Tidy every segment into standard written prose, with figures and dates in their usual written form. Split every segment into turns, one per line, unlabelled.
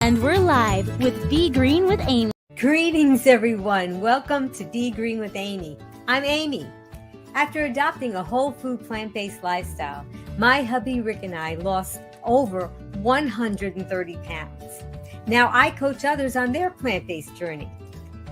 And we're live with Be Green with Amy.
Greetings, everyone. Welcome to Be Green with Amy. I'm Amy. After adopting a whole food plant-based lifestyle, my hubby Rick and I lost over 130 pounds. Now I coach others on their plant-based journey.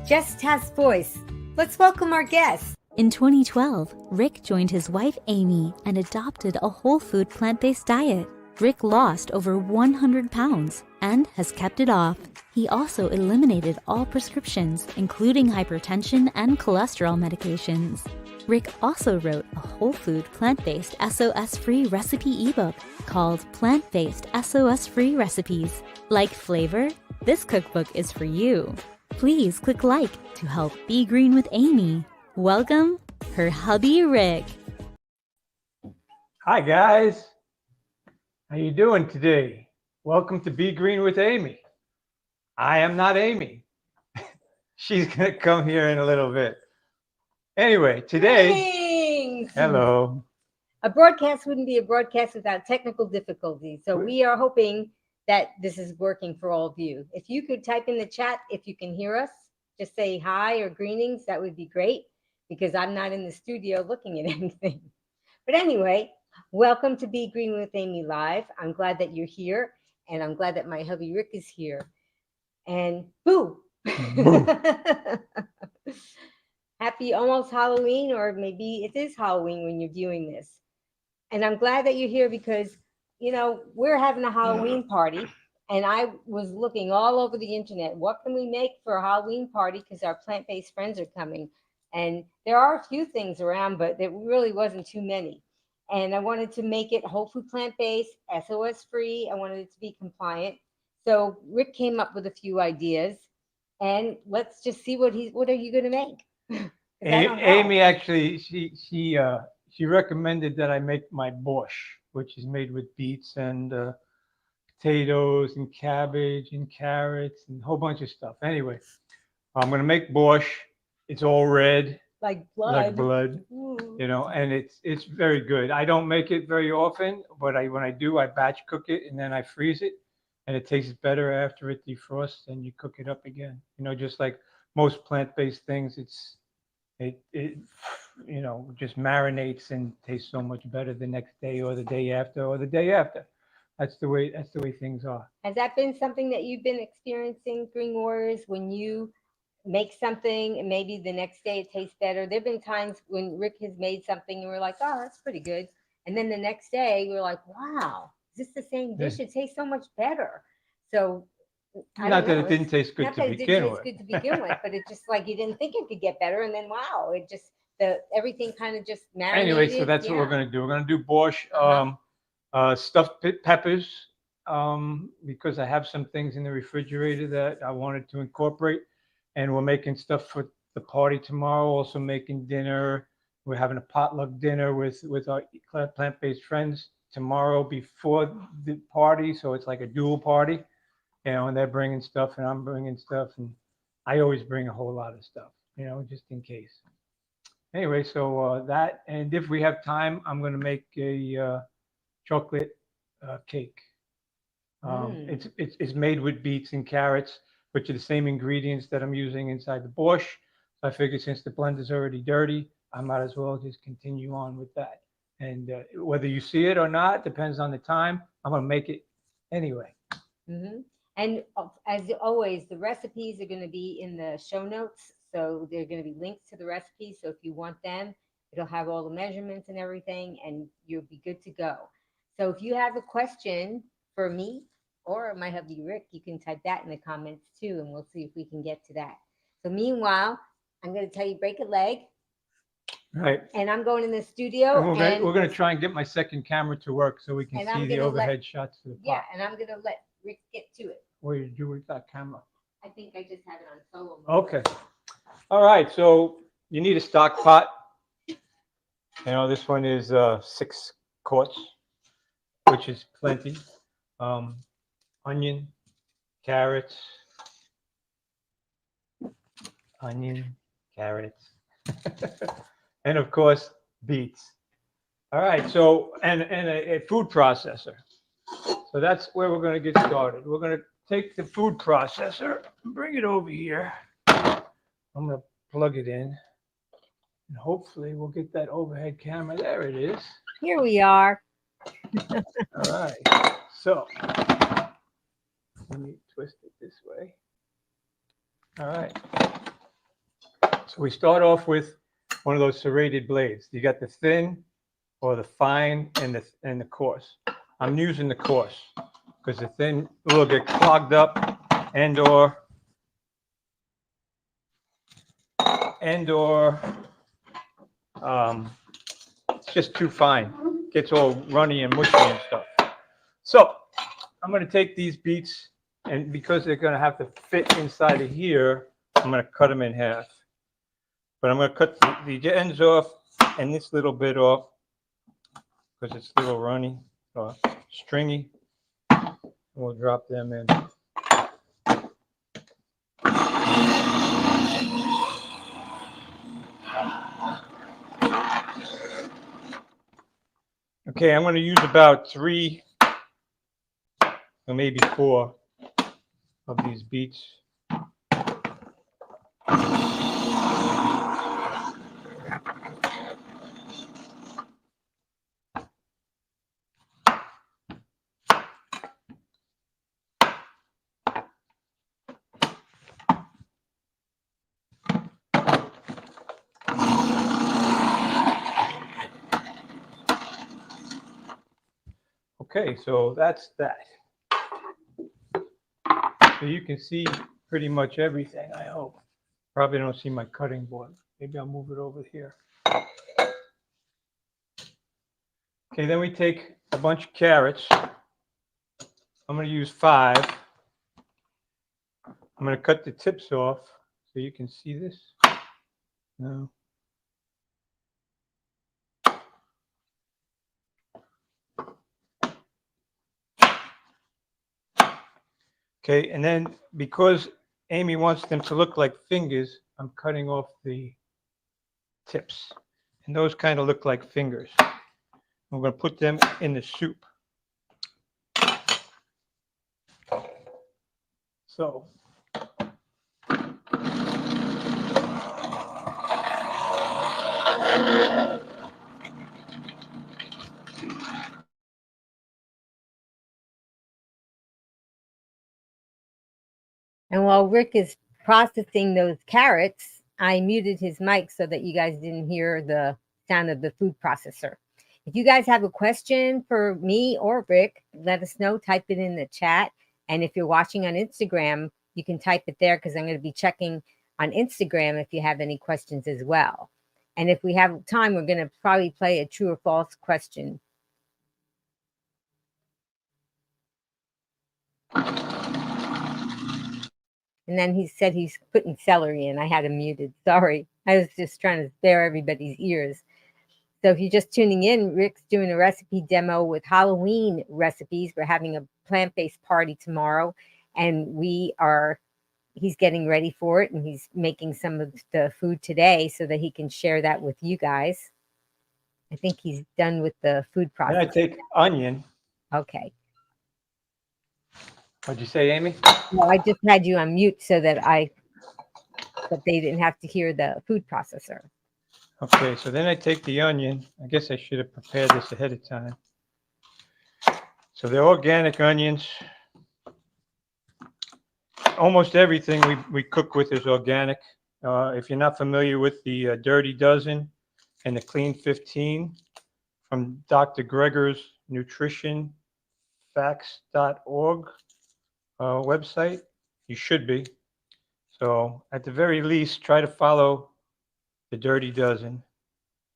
Just Task Voice. Let's welcome our guest.
In 2012, Rick joined his wife Amy and adopted a whole food plant-based diet. Rick lost over 100 pounds and has kept it off. He also eliminated all prescriptions, including hypertension and cholesterol medications. Rick also wrote a whole food plant-based SOS-Free recipe ebook called Plant-Based SOS-Free Recipes. Like flavor? This cookbook is for you. Please click like to help Be Green with Amy. Welcome, her hubby Rick.
Hi guys. How you doing today? Welcome to Be Green with Amy. I am not Amy. She's going to come here in a little bit. Anyway, today...
Greetings.
Hello.
A broadcast wouldn't be a broadcast without technical difficulties. So we are hoping that this is working for all of you. If you could type in the chat, if you can hear us, just say hi or greetings, that would be great, because I'm not in the studio looking at anything. But anyway, welcome to Be Green with Amy Live. I'm glad that you're here, and I'm glad that my hubby Rick is here. And boo! Happy almost Halloween, or maybe it is Halloween when you're viewing this. And I'm glad that you're here because, you know, we're having a Halloween party, and I was looking all over the internet. What can we make for a Halloween party? Because our plant-based friends are coming. And there are a few things around, but there really wasn't too many. And I wanted to make it whole food plant-based, SOS-free. I wanted it to be compliant. So Rick came up with a few ideas, and let's just see what are you going to make?
Amy actually, she recommended that I make my borscht, which is made with beets and potatoes and cabbage and carrots and a whole bunch of stuff. Anyway, I'm going to make borscht. It's all red.
Like blood.
Like blood, you know, and it's very good. I don't make it very often, but when I do, I batch cook it and then I freeze it, and it tastes better after it defrosts and you cook it up again. You know, just like most plant-based things, it you know, just marinates and tastes so much better the next day or the day after or the day after. That's the way things are.
Has that been something that you've been experiencing, Green Warriors, when you make something and maybe the next day it tastes better? There've been times when Rick has made something and we're like, oh, that's pretty good, and then the next day we're like, wow, is this the same dish? It tastes so much better. So
not that it didn't taste good to begin with,
but it's just like you didn't think it could get better, and then wow, it just everything kind of just marinated.
Anyway, so that's what we're going to do. We're going to do borscht, stuffed peppers, because I have some things in the refrigerator that I wanted to incorporate. And we're making stuff for the party tomorrow, also making dinner. We're having a potluck dinner with our plant-based friends tomorrow before the party. So it's like a dual party, you know, and they're bringing stuff and I'm bringing stuff. And I always bring a whole lot of stuff, you know, just in case. Anyway, so that, and if we have time, I'm going to make a chocolate cake. It's made with beets and carrots, which are the same ingredients that I'm using inside the borscht. So I figured since the blend is already dirty, I might as well just continue on with that. And whether you see it or not, depends on the time. I'm going to make it anyway.
And as always, the recipes are going to be in the show notes. So they're going to be links to the recipes. So if you want them, it'll have all the measurements and everything, and you'll be good to go. So if you have a question for me, or my hubby Rick, you can type that in the comments too, and we'll see if we can get to that. So meanwhile, I'm going to tell you, break a leg.
Right.
And I'm going in the studio.
And we're going to try and get my second camera to work so we can see the overhead shots of the pot.
Yeah, and I'm going to let Rick get to it.
What did you do with that camera?
I think I just have it on solo mode.
Okay. All right. So you need a stock pot. You know, this one is 6 quarts, which is plenty. Onion, carrots, and of course beets. All right, so and a food processor. So that's where we're going to get started. We're going to take the food processor and bring it over here. I'm going to plug it in. And hopefully we'll get that overhead camera. There it is.
Here we are.
All right. So let me twist it this way. All right. So we start off with one of those serrated blades. You got the thin or the fine and the coarse. I'm using the coarse because the thin will get clogged up and or it's just too fine. Gets all runny and mushy and stuff. So I'm going to take these beets, and because they're going to have to fit inside of here, I'm going to cut them in half. But I'm going to cut the ends off and this little bit off because it's a little runny or stringy. We'll drop them in. Okay, I'm going to use about 3 or maybe 4 of these beets. Okay, so that's that. So you can see pretty much everything, I hope. Probably don't see my cutting board. Maybe I'll move it over here. Okay, then we take a bunch of carrots. I'm going to use 5. I'm going to cut the tips off so you can see this. No. Okay, and then because Amy wants them to look like fingers, I'm cutting off the tips. And those kind of look like fingers. I'm going to put them in the soup. So
And while Rick is processing those carrots, I muted his mic so that you guys didn't hear the sound of the food processor. If you guys have a question for me or Rick, let us know. Type it in the chat. And if you're watching on Instagram, you can type it there because I'm going to be checking on Instagram if you have any questions as well. And if we have time, we're going to probably play a true or false question. And then he said he's putting celery in. I had him muted. Sorry. I was just trying to spare everybody's ears. So if you're just tuning in, Rick's doing a recipe demo with Halloween recipes. We're having a plant-based party tomorrow, and he's getting ready for it, and he's making some of the food today so that he can share that with you guys. I think he's done with the food process.
then I take onion.
Okay.
What'd you say, Amy?
No, I just had you on mute so that they didn't have to hear the food processor.
Okay, so then I take the onion. I guess I should have prepared this ahead of time. So they're organic onions. Almost everything we cook with is organic. If you're not familiar with the Dirty Dozen and the Clean 15 from Dr. Greger's nutritionfacts.org website, you should be. So at the very least, try to follow the Dirty Dozen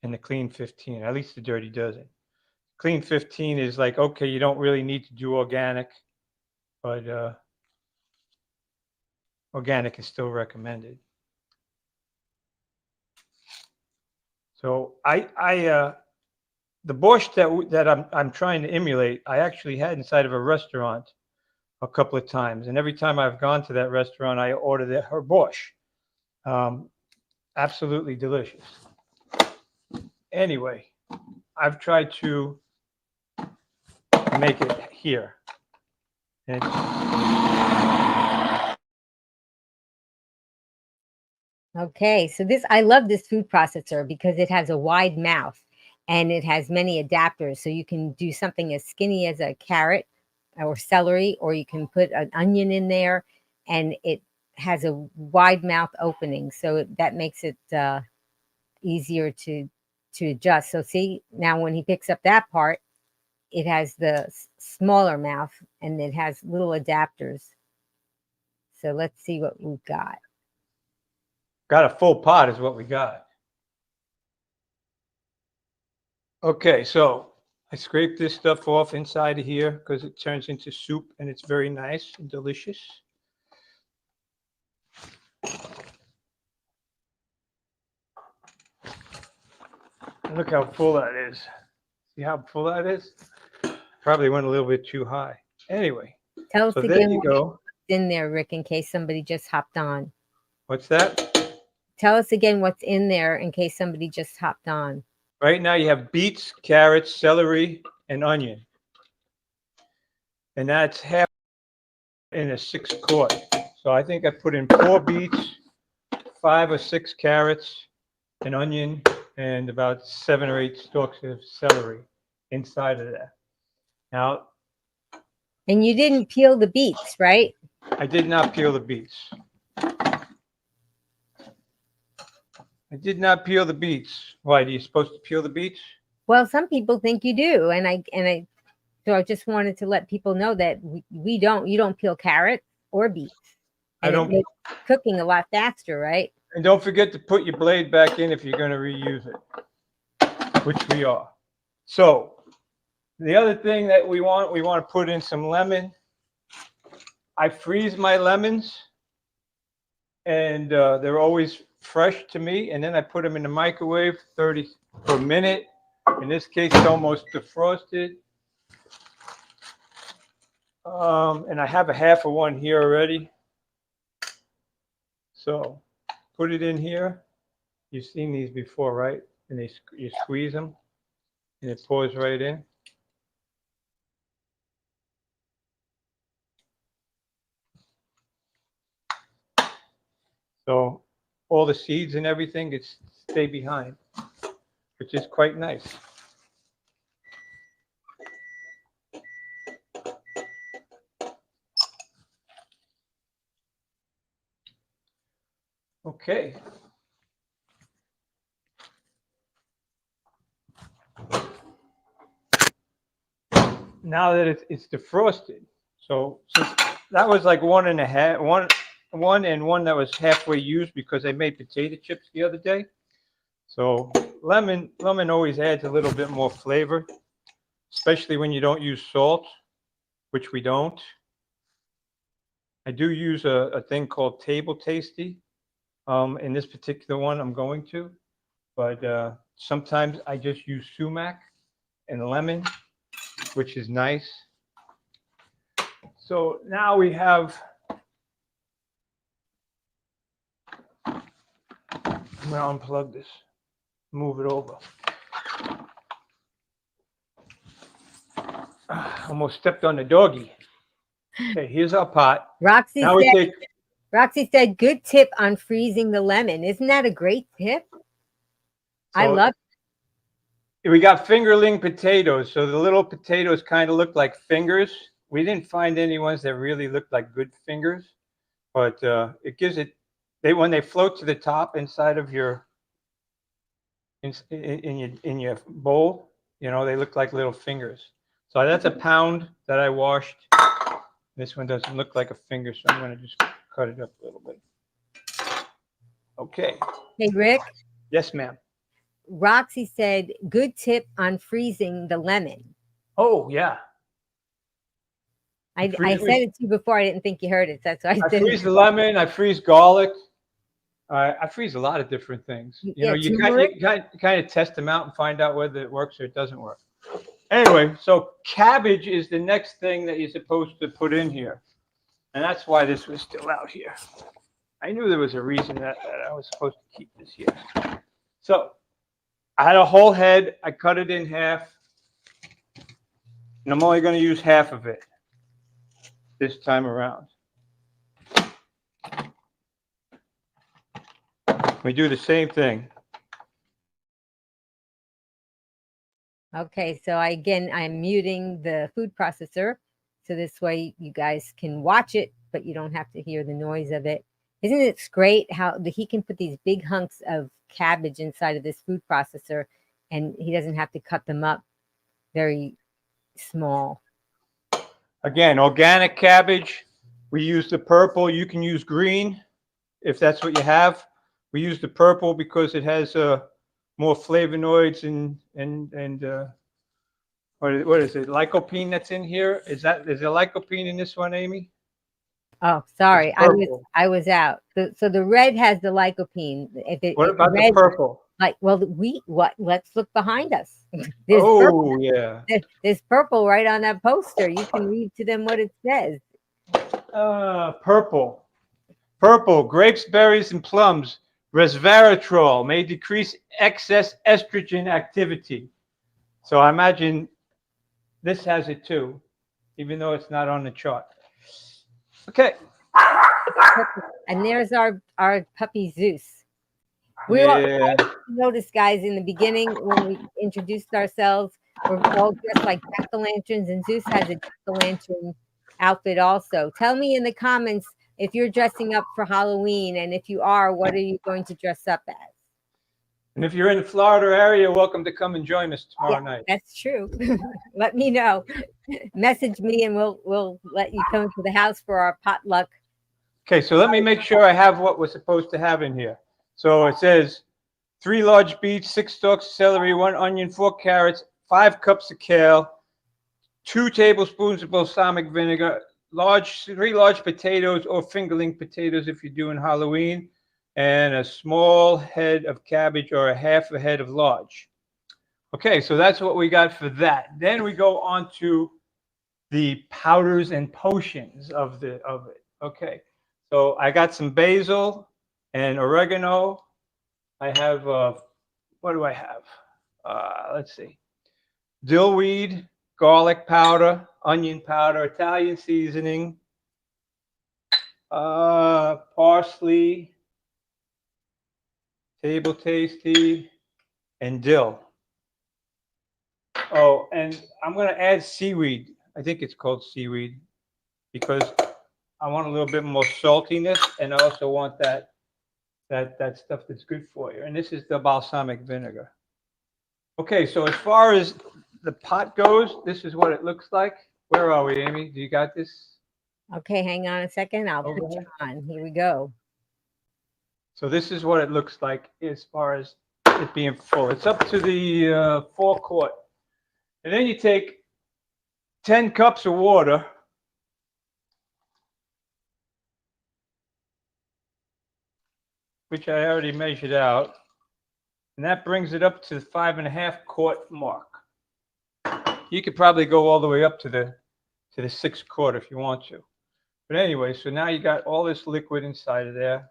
and the Clean 15, at least the Dirty Dozen. Clean 15 is like, okay, you don't really need to do organic, but organic is still recommended. So the borscht that I'm trying to emulate, I actually had inside of a restaurant a couple of times, and every time I've gone to that restaurant, I ordered her borscht. Absolutely delicious. Anyway, I've tried to make it here. And
Okay, so I love this food processor because it has a wide mouth and it has many adapters. So you can do something as skinny as a carrot or celery, or you can put an onion in there, and it has a wide mouth opening. So that makes it easier to adjust. So see, now when he picks up that part, it has the smaller mouth and it has little adapters. So let's see what we've got.
Got a full pot is what we got. Okay, so I scraped this stuff off inside of here because it turns into soup and it's very nice and delicious. Look how full that is. See how full that is? Probably went a little bit too high. Anyway,
Tell us
so there
again
you
what's
go.
in there, Rick, in case somebody just hopped on.
What's that?
Tell us again what's in there in case somebody just hopped on.
Right now you have beets, carrots, celery, and onion. And that's half in a 6 quart. So I think I put in 4 beets, 5 or 6 carrots, an onion, and about 7 or 8 stalks of celery inside of that. Now,
And you didn't peel the beets, right?
I did not peel the beets. I did not peel the beets. Why? Are you supposed to peel the beets?
Well, some people think you do, so I just wanted to let people know that we don't. You don't peel carrots or beets,
I
and it
don't.
makes cooking a lot faster, right?
And don't forget to put your blade back in if you're going to reuse it, which we are. So the other thing that we want to put in some lemon. I freeze my lemons, and they're always fresh to me. And then I put them in the microwave 30 per minute. In this case, it's almost defrosted. And I have a half of one here already. So put it in here. You've seen these before, right? And you squeeze them, and it pours right in. So all the seeds and everything stay behind, which is quite nice. Okay. Now that it's defrosted, so since that was like 1.5, one and one that was halfway used because I made potato chips the other day. So lemon always adds a little bit more flavor, especially when you don't use salt, which we don't. I do use a thing called Table Tasty. In this particular one, I'm going to, but sometimes I just use sumac and lemon, which is nice. So now we have, I'm going to unplug this, move it over. Almost stepped on the doggy. Okay, here's our pot.
Roxy said, good tip on freezing the lemon. Isn't that a great tip? I love
it. We got fingerling potatoes. So the little potatoes kind of look like fingers. We didn't find any ones that really looked like good fingers, but it gives it, when they float to the top inside of your, in your bowl, you know, they look like little fingers. So that's a pound that I washed. This one doesn't look like a finger, so I'm going to just cut it up a little bit. Okay.
Hey, Rick.
Yes, ma'am.
Roxy said, good tip on freezing the lemon.
Oh, yeah.
I said it to you before. I didn't think you heard it. That's why I said
freeze the lemon. I freeze garlic. I freeze a lot of different things. You know, you kind of test them out and find out whether it works or it doesn't work. Anyway, so cabbage is the next thing that you're supposed to put in here. And that's why this was still out here. I knew there was a reason that I was supposed to keep this here. So I had a whole head. I cut it in half. And I'm only going to use half of it this time around. We do the same thing.
Okay, so I'm muting the food processor, so this way you guys can watch it, but you don't have to hear the noise of it. Isn't it great how he can put these big hunks of cabbage inside of this food processor, and he doesn't have to cut them up very small.
Again, organic cabbage. We use the purple. You can use green if that's what you have. We use the purple because it has more flavonoids and what is it? Lycopene that's in here. Is there lycopene in this one, Amy?
Oh, sorry,
It's purple.
I was out. So the red has the lycopene.
What
If
about
red,
the purple?
let's look behind us.
Oh, yeah.
There's purple right on that poster. You can read to them what it says.
Purple. Purple, grapes, berries, and plums. Resveratrol may decrease excess estrogen activity. So I imagine this has it too, even though it's not on the chart. Okay.
And there's our puppy Zeus.
Yeah.
Notice, guys, in the beginning when we introduced ourselves, we're all dressed like jack-o'-lanterns, and Zeus has a jack-o'-lantern outfit also. Tell me in the comments if you're dressing up for Halloween, and if you are, what are you going to dress up as?
And if you're in the Florida area, welcome to come and join us tomorrow night.
That's true. Let me know. Message me, and we'll let you come to the house for our potluck.
Okay, so let me make sure I have what we're supposed to have in here. So it says 3 large beets, 6 stalks of celery, 1 onion, 4 carrots, 5 cups of kale, 2 tablespoons of balsamic vinegar, 3 large potatoes or fingerling potatoes if you're doing Halloween, and a small head of cabbage or a half a head of large. Okay, so that's what we got for that. Then we go on to the powders and potions of it. Okay, so I got some basil and oregano. I have, what do I have? Let's see. Dillweed, garlic powder, onion powder, Italian seasoning, parsley, table tasty, and dill. Oh, and I'm going to add seaweed. I think it's called seaweed because I want a little bit more saltiness, and I also want that stuff that's good for you. And this is the balsamic vinegar. Okay, so as far as the pot goes, this is what it looks like. Where are we, Amy? Do you got this?
Okay, hang on a second. I'll put you on. Here we go.
So this is what it looks like as far as it being full. It's up to the 4 quart. And then you take 10 cups of water. Which I already measured out. And that brings it up to the 5.5 quart mark. You could probably go all the way up to the 6 quart if you want to. But anyway, so now you got all this liquid inside of there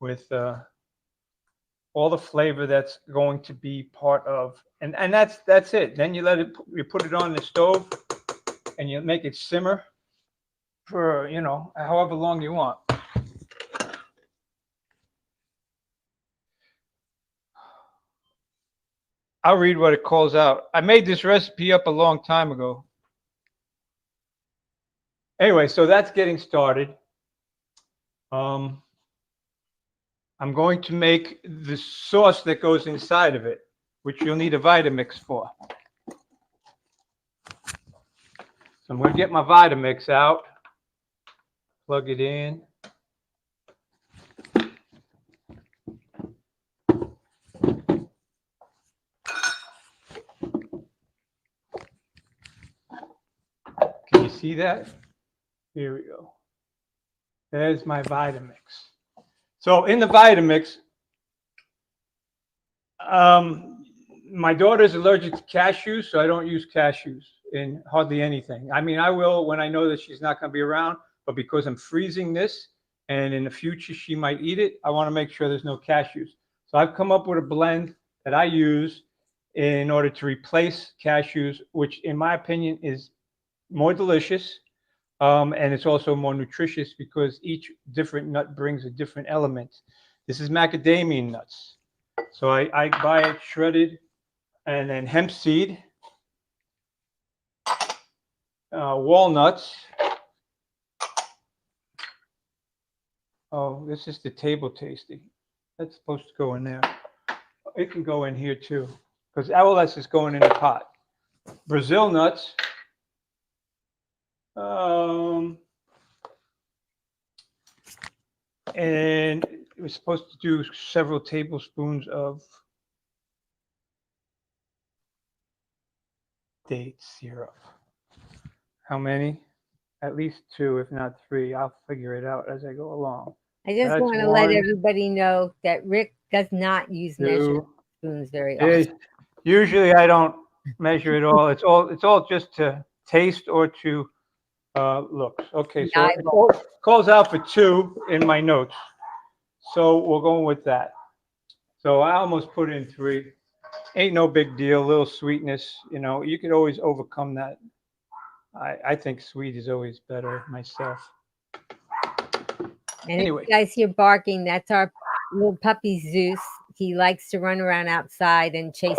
with all the flavor that's going to be part of, and that's it. Then you you put it on the stove, and you make it simmer for however long you want. I'll read what it calls out. I made this recipe up a long time ago. Anyway, so that's getting started. I'm going to make the sauce that goes inside of it, which you'll need a Vitamix for. So I'm going to get my Vitamix out, plug it in. Can you see that? Here we go. There's my Vitamix. So in the Vitamix, my daughter's allergic to cashews, so I don't use cashews in hardly anything. I mean, I will when I know that she's not going to be around, but because I'm freezing this and in the future she might eat it, I want to make sure there's no cashews. So I've come up with a blend that I use in order to replace cashews, which in my opinion is more delicious. And it's also more nutritious because each different nut brings a different element. This is macadamia nuts. So I buy it shredded, and then hemp seed, walnuts. Oh, this is the table tasty. That's supposed to go in there. It can go in here too, because all that's just going in the pot. Brazil nuts. And we're supposed to do several tablespoons of date syrup. How many? At least 2, if not 3. I'll figure it out as I go along.
I just
That's
want to let
1,
everybody know that Rick does not use measuring
2.
spoons very often.
Usually I don't measure it all. It's all just to taste or to looks. Okay, so it calls out for 2 in my notes. So we're going with that. So I almost put in 3. Ain't no big deal. A little sweetness, you could always overcome that. I think sweet is always better myself.
And
Anyway.
if you guys hear barking, that's our little puppy Zeus. He likes to run around outside and chase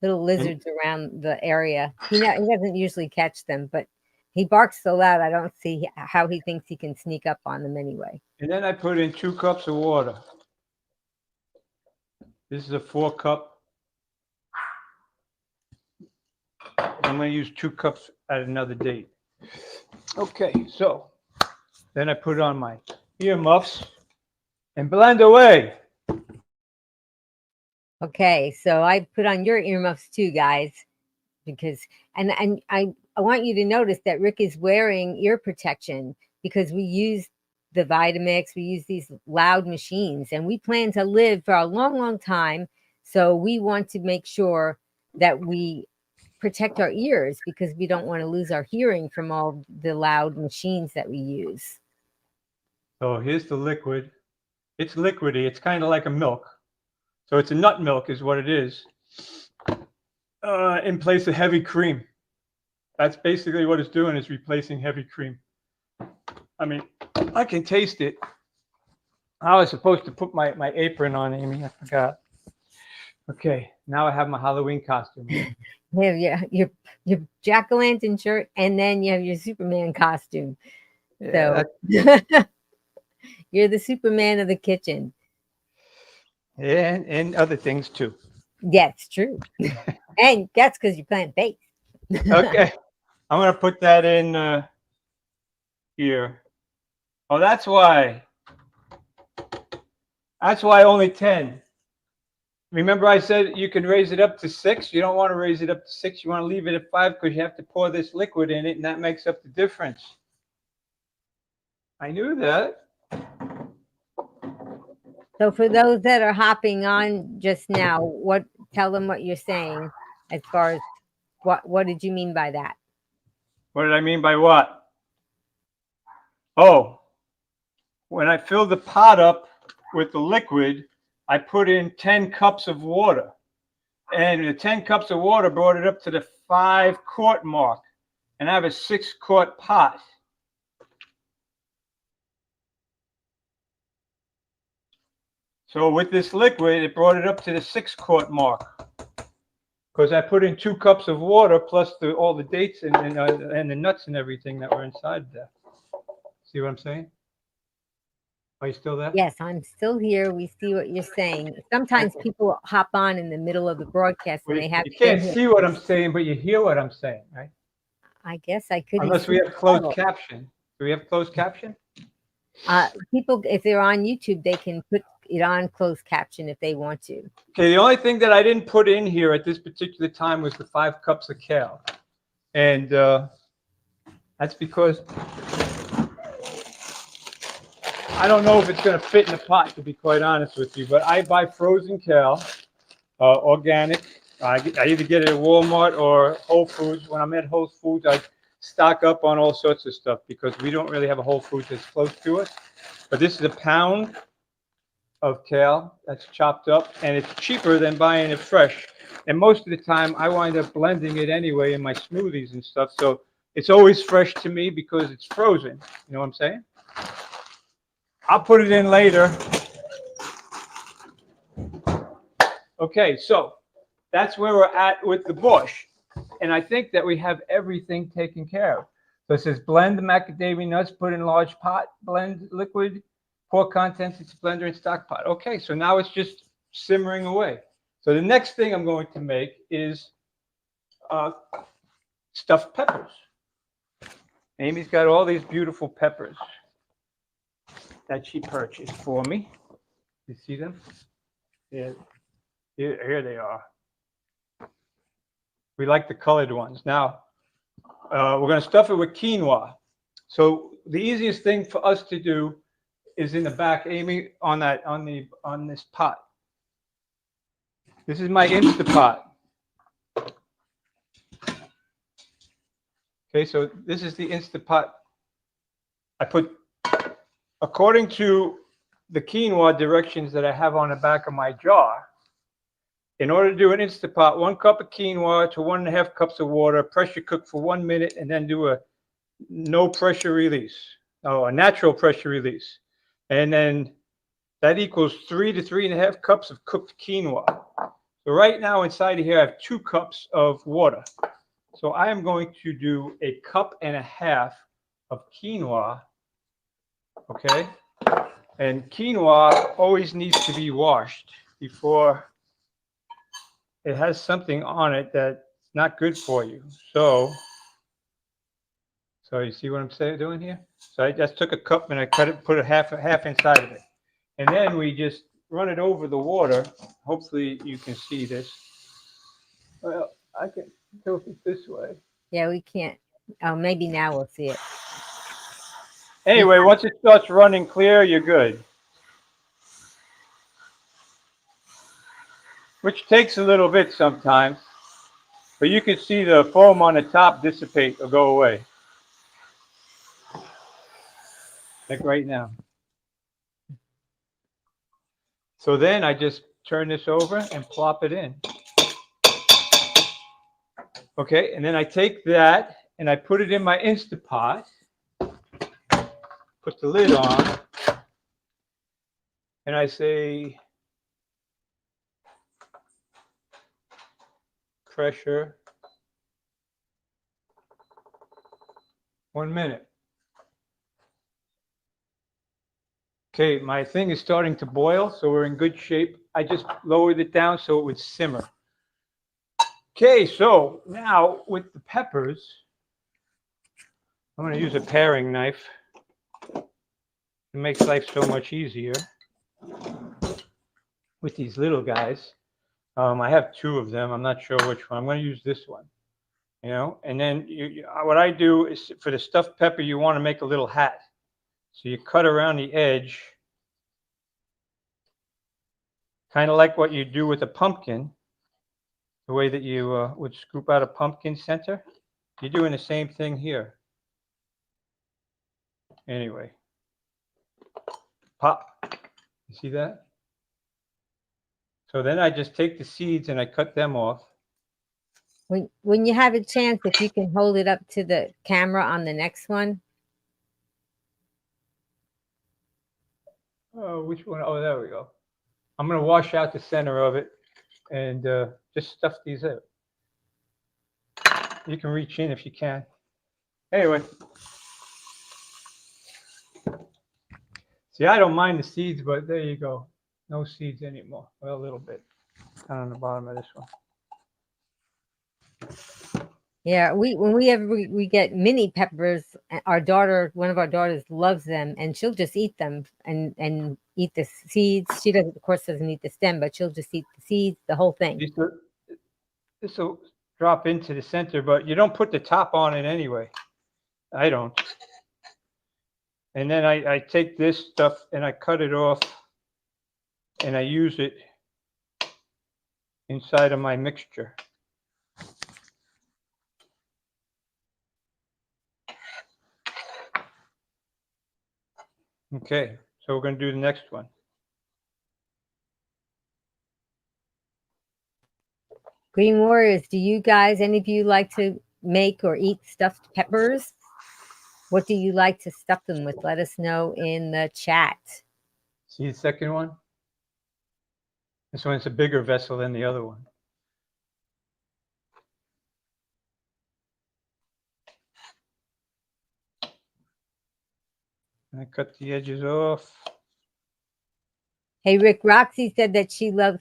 little lizards around the area. He doesn't usually catch them, but he barks so loud, I don't see how he thinks he can sneak up on them anyway.
And then I put in 2 cups of water. This is a 4-cup. I'm going to use 2 cups at another date. Okay, so then I put on my earmuffs and blend away.
Okay, so I put on your earmuffs too, guys, because and I want you to notice that Rick is wearing ear protection because we use the Vitamix, we use these loud machines, and we plan to live for a long, long time. So we want to make sure that we protect our ears because we don't want to lose our hearing from all the loud machines that we use.
So here's the liquid. It's liquidy. It's kind of like a milk. So it's a nut milk is what it is, in place of heavy cream. That's basically what it's doing, is replacing heavy cream. I mean, I can taste it. I was supposed to put my apron on, Amy. I forgot. Okay, now I have my Halloween costume.
You have your jack-o'-lantern shirt, and then you have your Superman costume.
Yeah,
so you're the Superman of the kitchen.
and other things too.
Yeah, it's true. And that's because you're plant-based.
Okay, I'm gonna put that in here. Oh, that's why. That's why only 10. Remember I said you can raise it up to 6? You don't want to raise it up to 6. You want to leave it at 5 because you have to pour this liquid in it, and that makes up the difference. I knew that.
So for those that are hopping on just now, tell them what you're saying as far as what did you mean by that?
What did I mean by what? Oh, when I filled the pot up with the liquid, I put in 10 cups of water. And the 10 cups of water brought it up to the 5-quart mark. And I have a 6-quart pot. So with this liquid, it brought it up to the 6-quart mark. Because I put in 2 cups of water plus all the dates and the nuts and everything that were inside there. See what I'm saying? Are you still there?
Yes, I'm still here. We see what you're saying. Sometimes people hop on in the middle of the broadcast and they have
you can't see what I'm saying, but you hear what I'm saying, right?
I guess I could.
Unless we have closed caption. Do we have closed caption?
People, if they're on YouTube, they can put it on closed caption if they want to.
Okay, the only thing that I didn't put in here at this particular time was the 5 cups of kale. And that's because I don't know if it's going to fit in the pot, to be quite honest with you. But I buy frozen kale, organic. I either get it at Walmart or Whole Foods. When I'm at Whole Foods, I stock up on all sorts of stuff because we don't really have a Whole Foods that's close to us. But this is a pound of kale that's chopped up, and it's cheaper than buying it fresh. And most of the time, I wind up blending it anyway in my smoothies and stuff. So it's always fresh to me because it's frozen. You know what I'm saying? I'll put it in later Okay, so that's where we're at with the bush. And I think that we have everything taken care of. So it says blend the macadamia nuts, put in large pot, blend liquid, pour contents into blender and stock pot. Okay, so now it's just simmering away. So the next thing I'm going to make is stuffed peppers. Amy's got all these beautiful peppers that she purchased for me. You see them? Yeah, here they are. We like the colored ones. Now, we're going to stuff it with quinoa. So the easiest thing for us to do is in the back, Amy, on this pot. This is my Instapot. Okay, so this is the Instapot. I put, according to the quinoa directions that I have on the back of my jar, in order to do an Instapot, 1 cup of quinoa to 1.5 cups of water, pressure cook for 1 minute, and then do a no pressure release. Oh, a natural pressure release. And then that equals 3 to 3.5 cups of cooked quinoa. So right now inside of here, I have 2 cups of water. So I am going to do 1.5 cups of quinoa, okay? And quinoa always needs to be washed before it has something on it that's not good for you. So you see what I'm doing here? So I just took a cup and I cut it, put a half inside of it. And then we just run it over the water. Hopefully you can see this. Well, I can tilt it this way.
Yeah, we can't. Oh, maybe now we'll see it.
Anyway, once it starts running clear, you're good. Which takes a little bit sometimes. But you can see the foam on the top dissipate or go away. Like right now. So then I just turn this over and plop it in. Okay, and then I take that and I put it in my Instapot. Put the lid on. And I say, pressure, 1 minute. Okay, my thing is starting to boil, so we're in good shape. I just lowered it down so it would simmer. Okay, so now with the peppers, I'm going to use a paring knife. It makes life so much easier with these little guys. I have 2 of them. I'm not sure which one. I'm going to use this one. You know, and then what I do is for the stuffed pepper, you want to make a little hat. So you cut around the edge, kind of like what you do with a pumpkin, the way that you would scoop out a pumpkin center. You're doing the same thing here. Anyway, pop. You see that? So then I just take the seeds and I cut them off.
When you have a chance, if you can hold it up to the camera on the next one.
Oh, which one? Oh, there we go. I'm going to wash out the center of it and just stuff these out. You can reach in if you can. Anyway. See, I don't mind the seeds, but there you go. No seeds anymore. Well, a little bit down on the bottom of this one.
Yeah, when we get mini peppers, our daughter, one of our daughters loves them, and she'll just eat them and eat the seeds. She doesn't, of course, doesn't eat the stem, but she'll just eat the seeds, the whole thing.
This will drop into the center, but you don't put the top on it anyway. I don't. And then I take this stuff and I cut it off and I use it inside of my mixture. Okay, so we're going to do the next one.
Green Warriors, do you guys, any of you like to make or eat stuffed peppers? What do you like to stuff them with? Let us know in the chat.
See the second one? This one's a bigger vessel than the other one. I cut the edges off.
Hey, Rick, Roxy said that she loves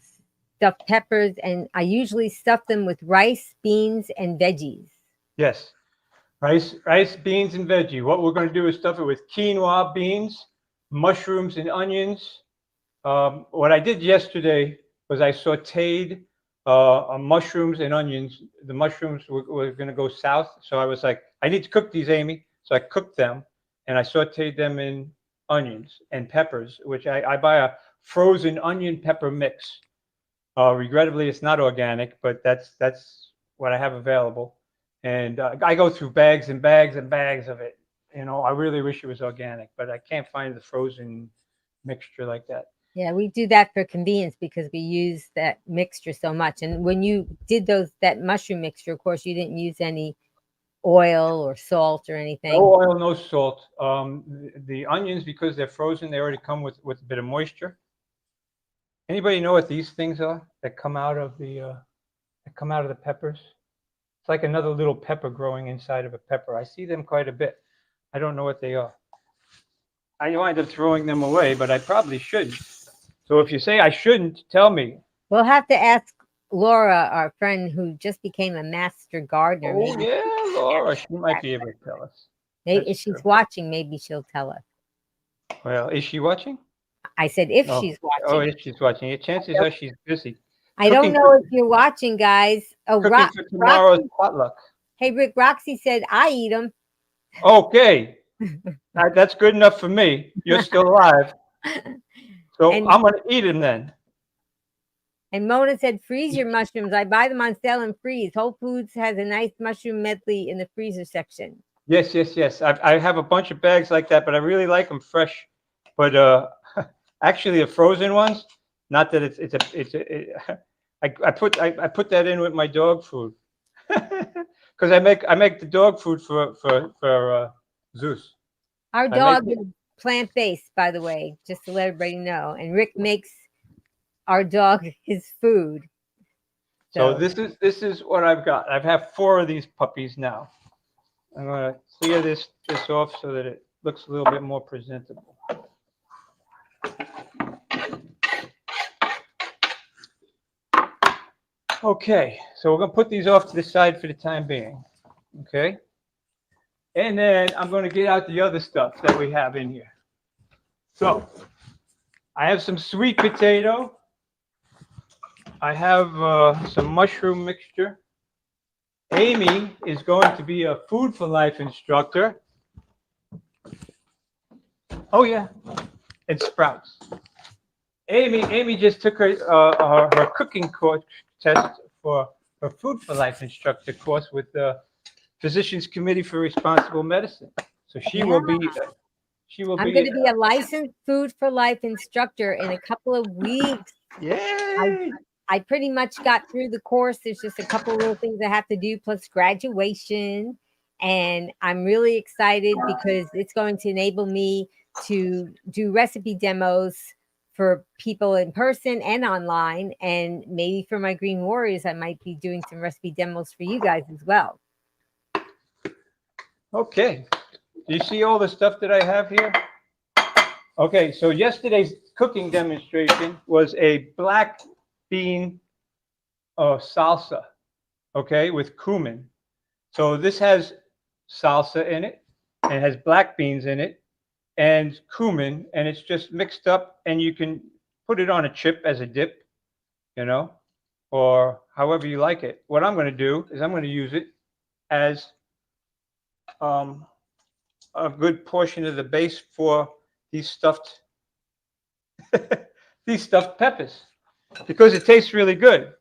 stuffed peppers, and I usually stuff them with rice, beans, and veggies.
Yes, rice, beans, and veggie. What we're going to do is stuff it with quinoa, beans, mushrooms, and onions. What I did yesterday was I sauteed mushrooms and onions. The mushrooms were going to go south, so I was like, I need to cook these, Amy. So I cooked them, and I sauteed them in onions and peppers, which I buy a frozen onion pepper mix. Regrettably, it's not organic, but that's what I have available. And I go through bags and bags and bags of it. You know, I really wish it was organic, but I can't find the frozen mixture like that.
Yeah, we do that for convenience because we use that mixture so much. And when you did that mushroom mixture, of course, you didn't use any oil or salt or anything.
No oil, no salt. The onions, because they're frozen, they already come with a bit of moisture. Anybody know what these things are that come out of the peppers? It's like another little pepper growing inside of a pepper. I see them quite a bit. I don't know what they are. I wind up throwing them away, but I probably shouldn't. So if you say I shouldn't, tell me.
We'll have to ask Laura, our friend who just became a master gardener.
Oh, maybe. Yeah, Laura. She might be able to tell us.
Maybe if she's watching, maybe she'll tell us.
Well, is she watching?
I said if she's watching.
Oh, if she's watching. The chances are she's busy.
I don't know if you're watching, guys. Oh,
cooking for tomorrow's potluck.
Hey, Rick, Roxy said I eat them.
Okay. That's good enough for me. You're still alive. So I'm going to eat them then.
And Mona said, freeze your mushrooms. I buy them on sale and freeze. Whole Foods has a nice mushroom medley in the freezer section. Yes.
I have a bunch of bags like that, but I really like them fresh. But actually, the frozen ones, not that I put that in with my dog food because I make the dog food for Zeus.
Our dog is plant-based, by the way, just to let everybody know. And Rick makes our dog his food.
So this is what I've got. I have 4 of these puppies now. I'm going to clear this off so that it looks a little bit more presentable. Okay, so we're going to put these off to the side for the time being. Okay. And then I'm going to get out the other stuff that we have in here. So I have some sweet potato. I have some mushroom mixture. Amy is going to be a Food for Life instructor. Oh, yeah. And sprouts. Amy just took her cooking course test for her Food for Life instructor course with the Physicians Committee for Responsible Medicine. So she will be. I'm
going to be a licensed Food for Life instructor in a couple of weeks.
Yay!
I pretty much got through the course. There's just a couple of little things I have to do, plus graduation. And I'm really excited because it's going to enable me to do recipe demos for people in person and online. And maybe for my Green Warriors, I might be doing some recipe demos for you guys as well.
Okay. Do you see all the stuff that I have here? Okay, so yesterday's cooking demonstration was a black bean salsa, okay, with cumin. So this has salsa in it, and it has black beans in it, and cumin, and it's just mixed up, and you can put it on a chip as a dip, you know, or however you like it. What I'm going to do is I'm going to use it as a good portion of the base for these stuffed peppers, because it tastes really good.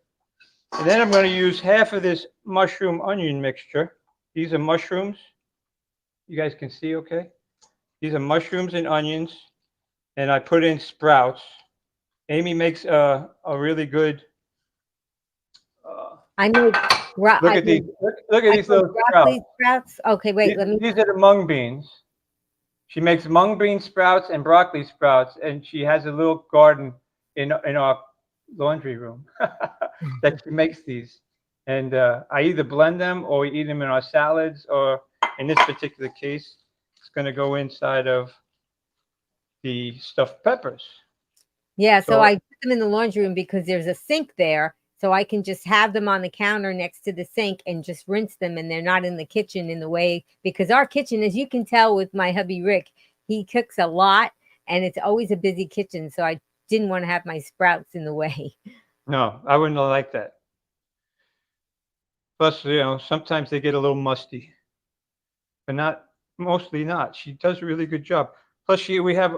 And then I'm going to use half of this mushroom onion mixture. These are mushrooms. You guys can see, okay? These are mushrooms and onions, and I put in sprouts. Amy makes a really good.
I make.
Look at these. Look at these little
sprouts. Okay, wait.
These are the mung beans. She makes mung bean sprouts and broccoli sprouts, and she has a little garden in our laundry room that she makes these. And I either blend them or we eat them in our salads, or in this particular case, it's going to go inside of the stuffed peppers.
Yeah, so
So
I put them in the laundry room because there's a sink there, so I can just have them on the counter next to the sink and just rinse them, and they're not in the kitchen in the way, because our kitchen, as you can tell with my hubby Rick, he cooks a lot and it's always a busy kitchen, so I didn't want to have my sprouts in the way.
no, I wouldn't like that. Plus, sometimes they get a little musty, but not mostly not. She does a really good job. Plus, we have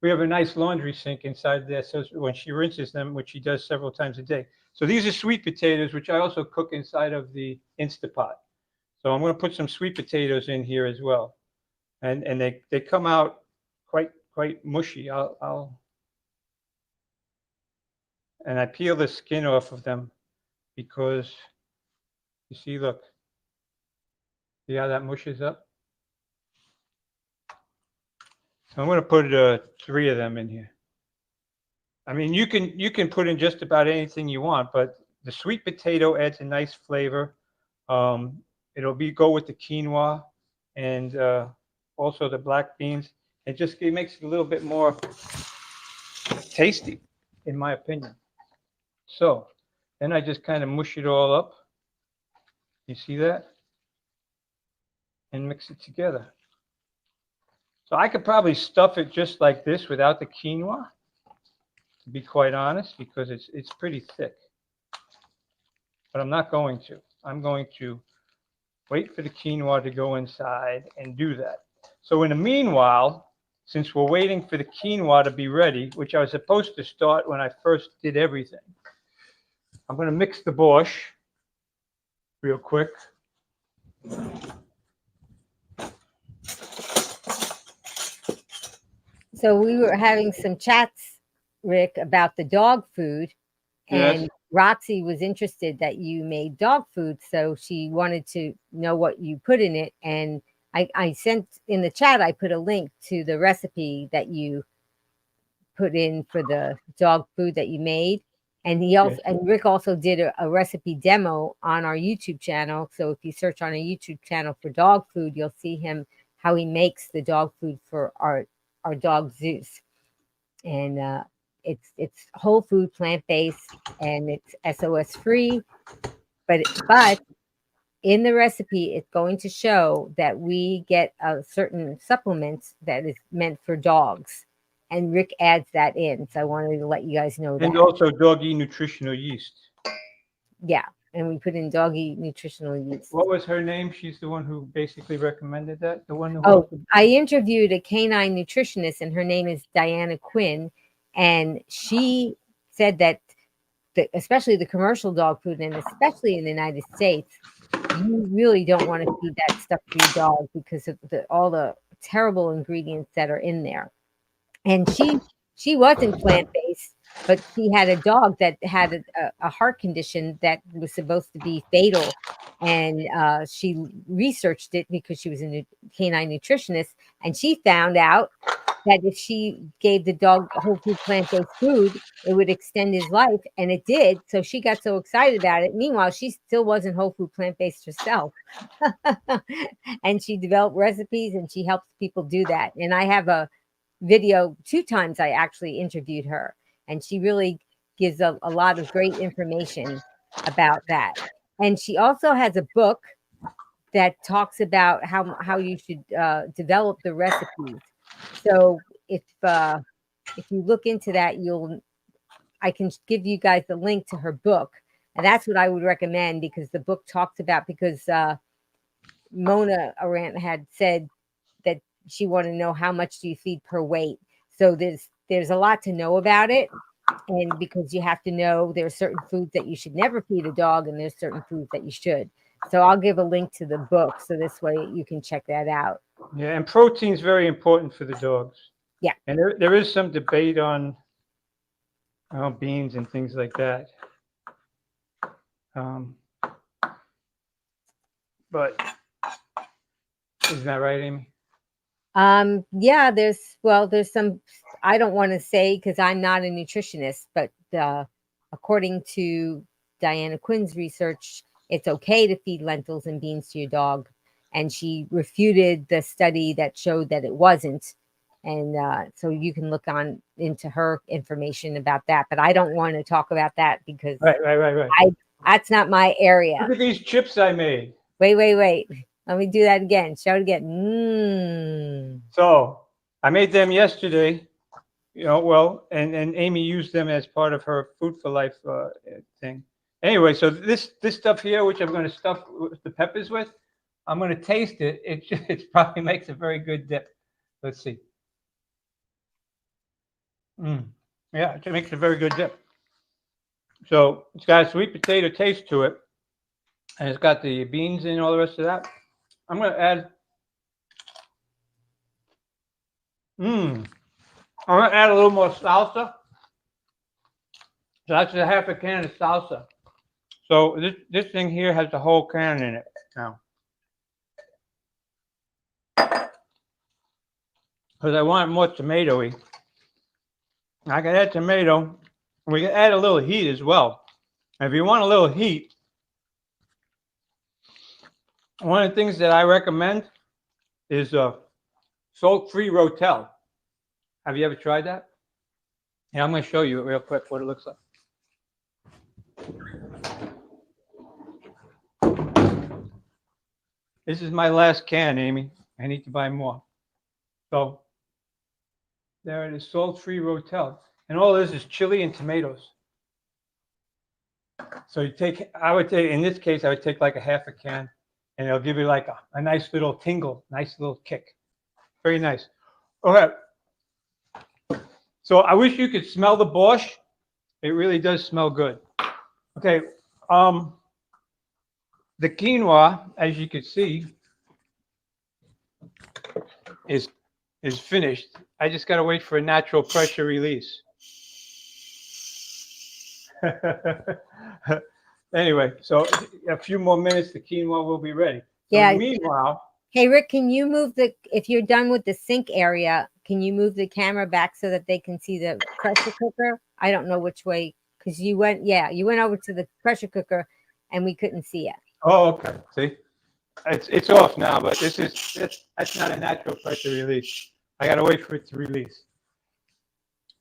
a nice laundry sink inside there. So when she rinses them, which she does several times a day. So these are sweet potatoes, which I also cook inside of the Instapot. So I'm going to put some sweet potatoes in here as well, and they come out quite mushy. And I peel the skin off of them because you see, look, see how that mushes up. So I'm going to put 3 of them in here. I mean, you can put in just about anything you want, but the sweet potato adds a nice flavor. It'll go with the quinoa and also the black beans. It makes it a little bit more tasty, in my opinion. So then I just kind of mush it all up. You see that? And mix it together. So I could probably stuff it just like this without the quinoa, to be quite honest, because it's pretty thick. But I'm not going to. I'm going to wait for the quinoa to go inside and do that. So in the meanwhile, since we're waiting for the quinoa to be ready, which I was supposed to start when I first did everything, I'm going to mix the borscht real quick.
So we were having some chats, Rick, about the dog food, and
Yes.
Roxy was interested that you made dog food, so she wanted to know what you put in it. And I sent in the chat, I put a link to the recipe that you put in for the dog food that you made. And
Yes.
Rick also did a recipe demo on our YouTube channel. So if you search on a YouTube channel for dog food, you'll see how he makes the dog food for our dog Zeus. And it's whole food, plant-based, and it's SOS-free. But in the recipe, it's going to show that we get a certain supplements that is meant for dogs. And Rick adds that in. So I wanted to let you guys know
And
that.
also doggy nutritional yeast.
Yeah. And we put in doggy nutritional yeast.
What was her name? She's the one who basically recommended that. The one who.
Oh, I interviewed a canine nutritionist, and her name is Diana Quinn. And she said that especially the commercial dog food, and especially in the United States, you really don't want to feed that stuff to your dog because of all the terrible ingredients that are in there. And she wasn't plant-based, but she had a dog that had a heart condition that was supposed to be fatal. And she researched it because she was a canine nutritionist, and she found out that if she gave the dog whole food plant-based food, it would extend his life, and it did. So she got so excited about it. Meanwhile, she still wasn't whole food plant-based herself. And she developed recipes, and she helps people do that. And I have a video 2 times I actually interviewed her, and she really gives a lot of great information about that. And she also has a book that talks about how you should develop the recipes. So if you look into that, I can give you guys the link to her book, and that's what I would recommend, because the book talks about, because Mona Arant had said that she wanted to know how much do you feed per weight. So there's a lot to know about it, and because you have to know there's certain foods that you should never feed a dog, and there's certain foods that you should. So I'll give a link to the book, so this way you can check that out.
Yeah, and protein is very important for the dogs.
Yeah.
And there is some debate on beans and things like that. But isn't that right, Amy?
Yeah, there's some I don't want to say because I'm not a nutritionist, but according to Diana Quinn's research, it's okay to feed lentils and beans to your dog. And she refuted the study that showed that it wasn't. And so you can look on into her information about that. But I don't want to talk about that because
Right.
that's not my area.
Look at these chips I made.
Wait. Let me do that again. Show it again.
So I made them yesterday, well, and Amy used them as part of her Food for Life thing. Anyway, so this stuff here, which I'm going to stuff the peppers with, I'm going to taste it. It probably makes a very good dip. Let's see. Yeah, it makes a very good dip. So it's got a sweet potato taste to it, and it's got the beans and all the rest of that. I'm going to add. I'm going to add a little more salsa. So that's a half a can of salsa. So this thing here has the whole can in it now. Because I want it more tomatoey. I can add tomato. We can add a little heat as well. And if you want a little heat, one of the things that I recommend is salt-free Rotel. Have you ever tried that? Yeah, I'm going to show you real quick what it looks like. This is my last can, Amy. I need to buy more. So there it is, salt-free Rotel. And all this is chili and tomatoes. So I would take, in this case, I would take like a half a can, and it'll give you like a nice little tingle, nice little kick. Very nice. Okay. So I wish you could smell the borscht. It really does smell good. Okay. The quinoa, as you can see, is finished. I just got to wait for a natural pressure release. Anyway, so a few more minutes, the quinoa will be ready. So
Yeah.
Meanwhile.
Hey, Rick, can you move if you're done with the sink area, can you move the camera back so that they can see the pressure cooker? I don't know which way, because you went over to the pressure cooker and we couldn't see it.
Oh, okay. See, it's off now, but that's not a natural pressure release. I got to wait for it to release.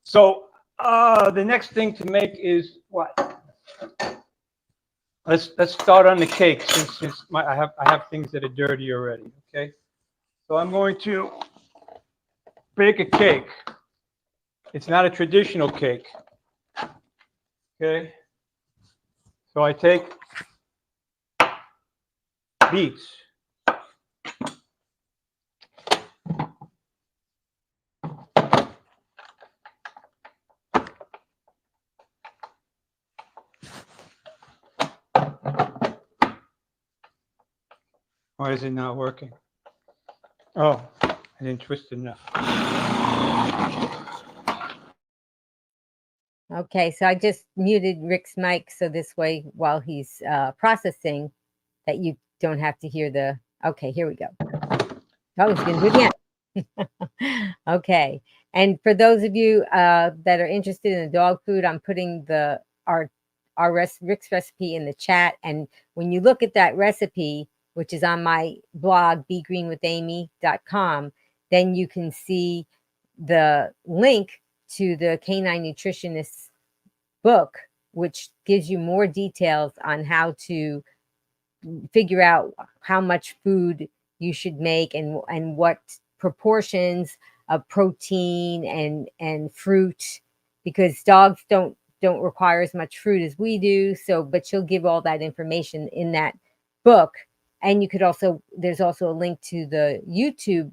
So the next thing to make is what? Let's start on the cake since I have things that are dirty already. Okay, so I'm going to bake a cake. It's not a traditional cake. Okay, so I take beets. Why is it not working? Oh, I didn't twist it enough.
Okay, so I just muted Rick's mic so this way while he's processing that you don't have to hear the, okay, here we go. Oh, he's going to do it again. Okay, and for those of you that are interested in the dog food, I'm putting Rick's recipe in the chat, and when you look at that recipe, which is on my blog, begreenwithamy.com, then you can see the link to the Canine Nutritionist's book, which gives you more details on how to figure out how much food you should make and what proportions of protein and fruit, because dogs don't require as much fruit as we do. So, but she'll give all that information in that book. And you could also, there's also a link to the YouTube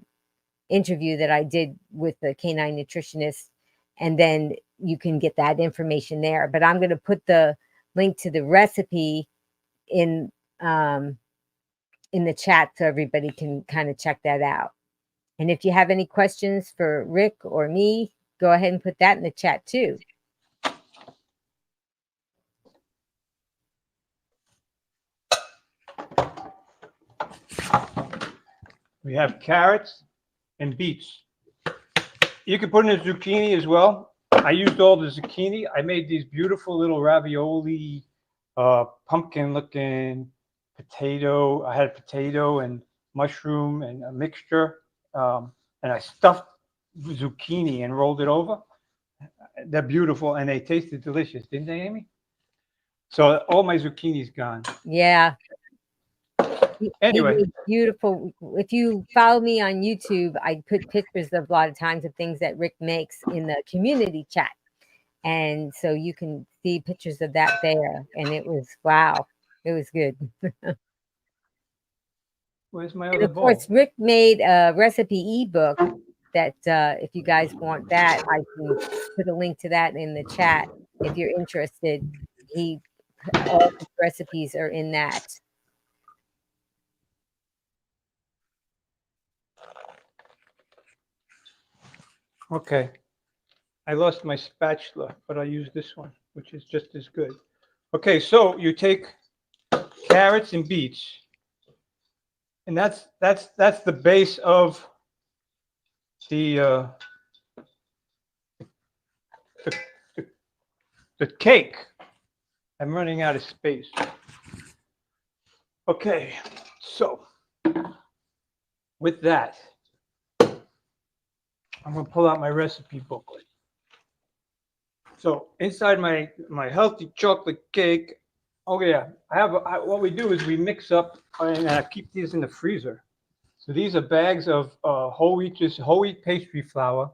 interview that I did with the canine nutritionist, and then you can get that information there. But I'm going to put the link to the recipe in the chat so everybody can kind of check that out. And if you have any questions for Rick or me, go ahead and put that in the chat too.
We have carrots and beets. You can put in a zucchini as well. I used all the zucchini. I made these beautiful little ravioli, pumpkin looking potato. I had potato and mushroom and a mixture. And I stuffed zucchini and rolled it over. They're beautiful and they tasted delicious, didn't they, Amy? So all my zucchini's gone.
Yeah. He
Anyway.
made beautiful. If you follow me on YouTube, I put pictures of a lot of times of things that Rick makes in the community chat. And so you can see pictures of that there. And it was, wow, it was good.
Where's my
And
other
of course,
bowl?
Rick made a recipe ebook that if you guys want that, I can put a link to that in the chat if you're interested. All the recipes are in that.
Okay. I lost my spatula, but I'll use this one, which is just as good. Okay, so you take carrots and beets, and that's the base of the the cake. I'm running out of space. Okay, so with that, I'm gonna pull out my recipe booklet. So inside my healthy chocolate cake, oh yeah, what we do is we mix up, and I keep these in the freezer. So these are bags of whole wheat pastry flour,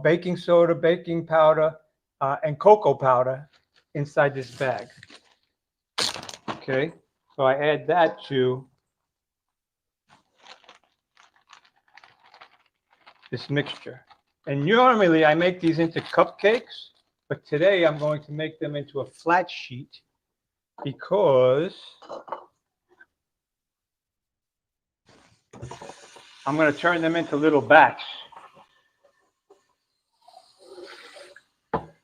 baking soda, baking powder, and cocoa powder inside this bag. Okay, so I add that to this mixture. And normally I make these into cupcakes, but today I'm going to make them into a flat sheet because I'm going to turn them into little bats.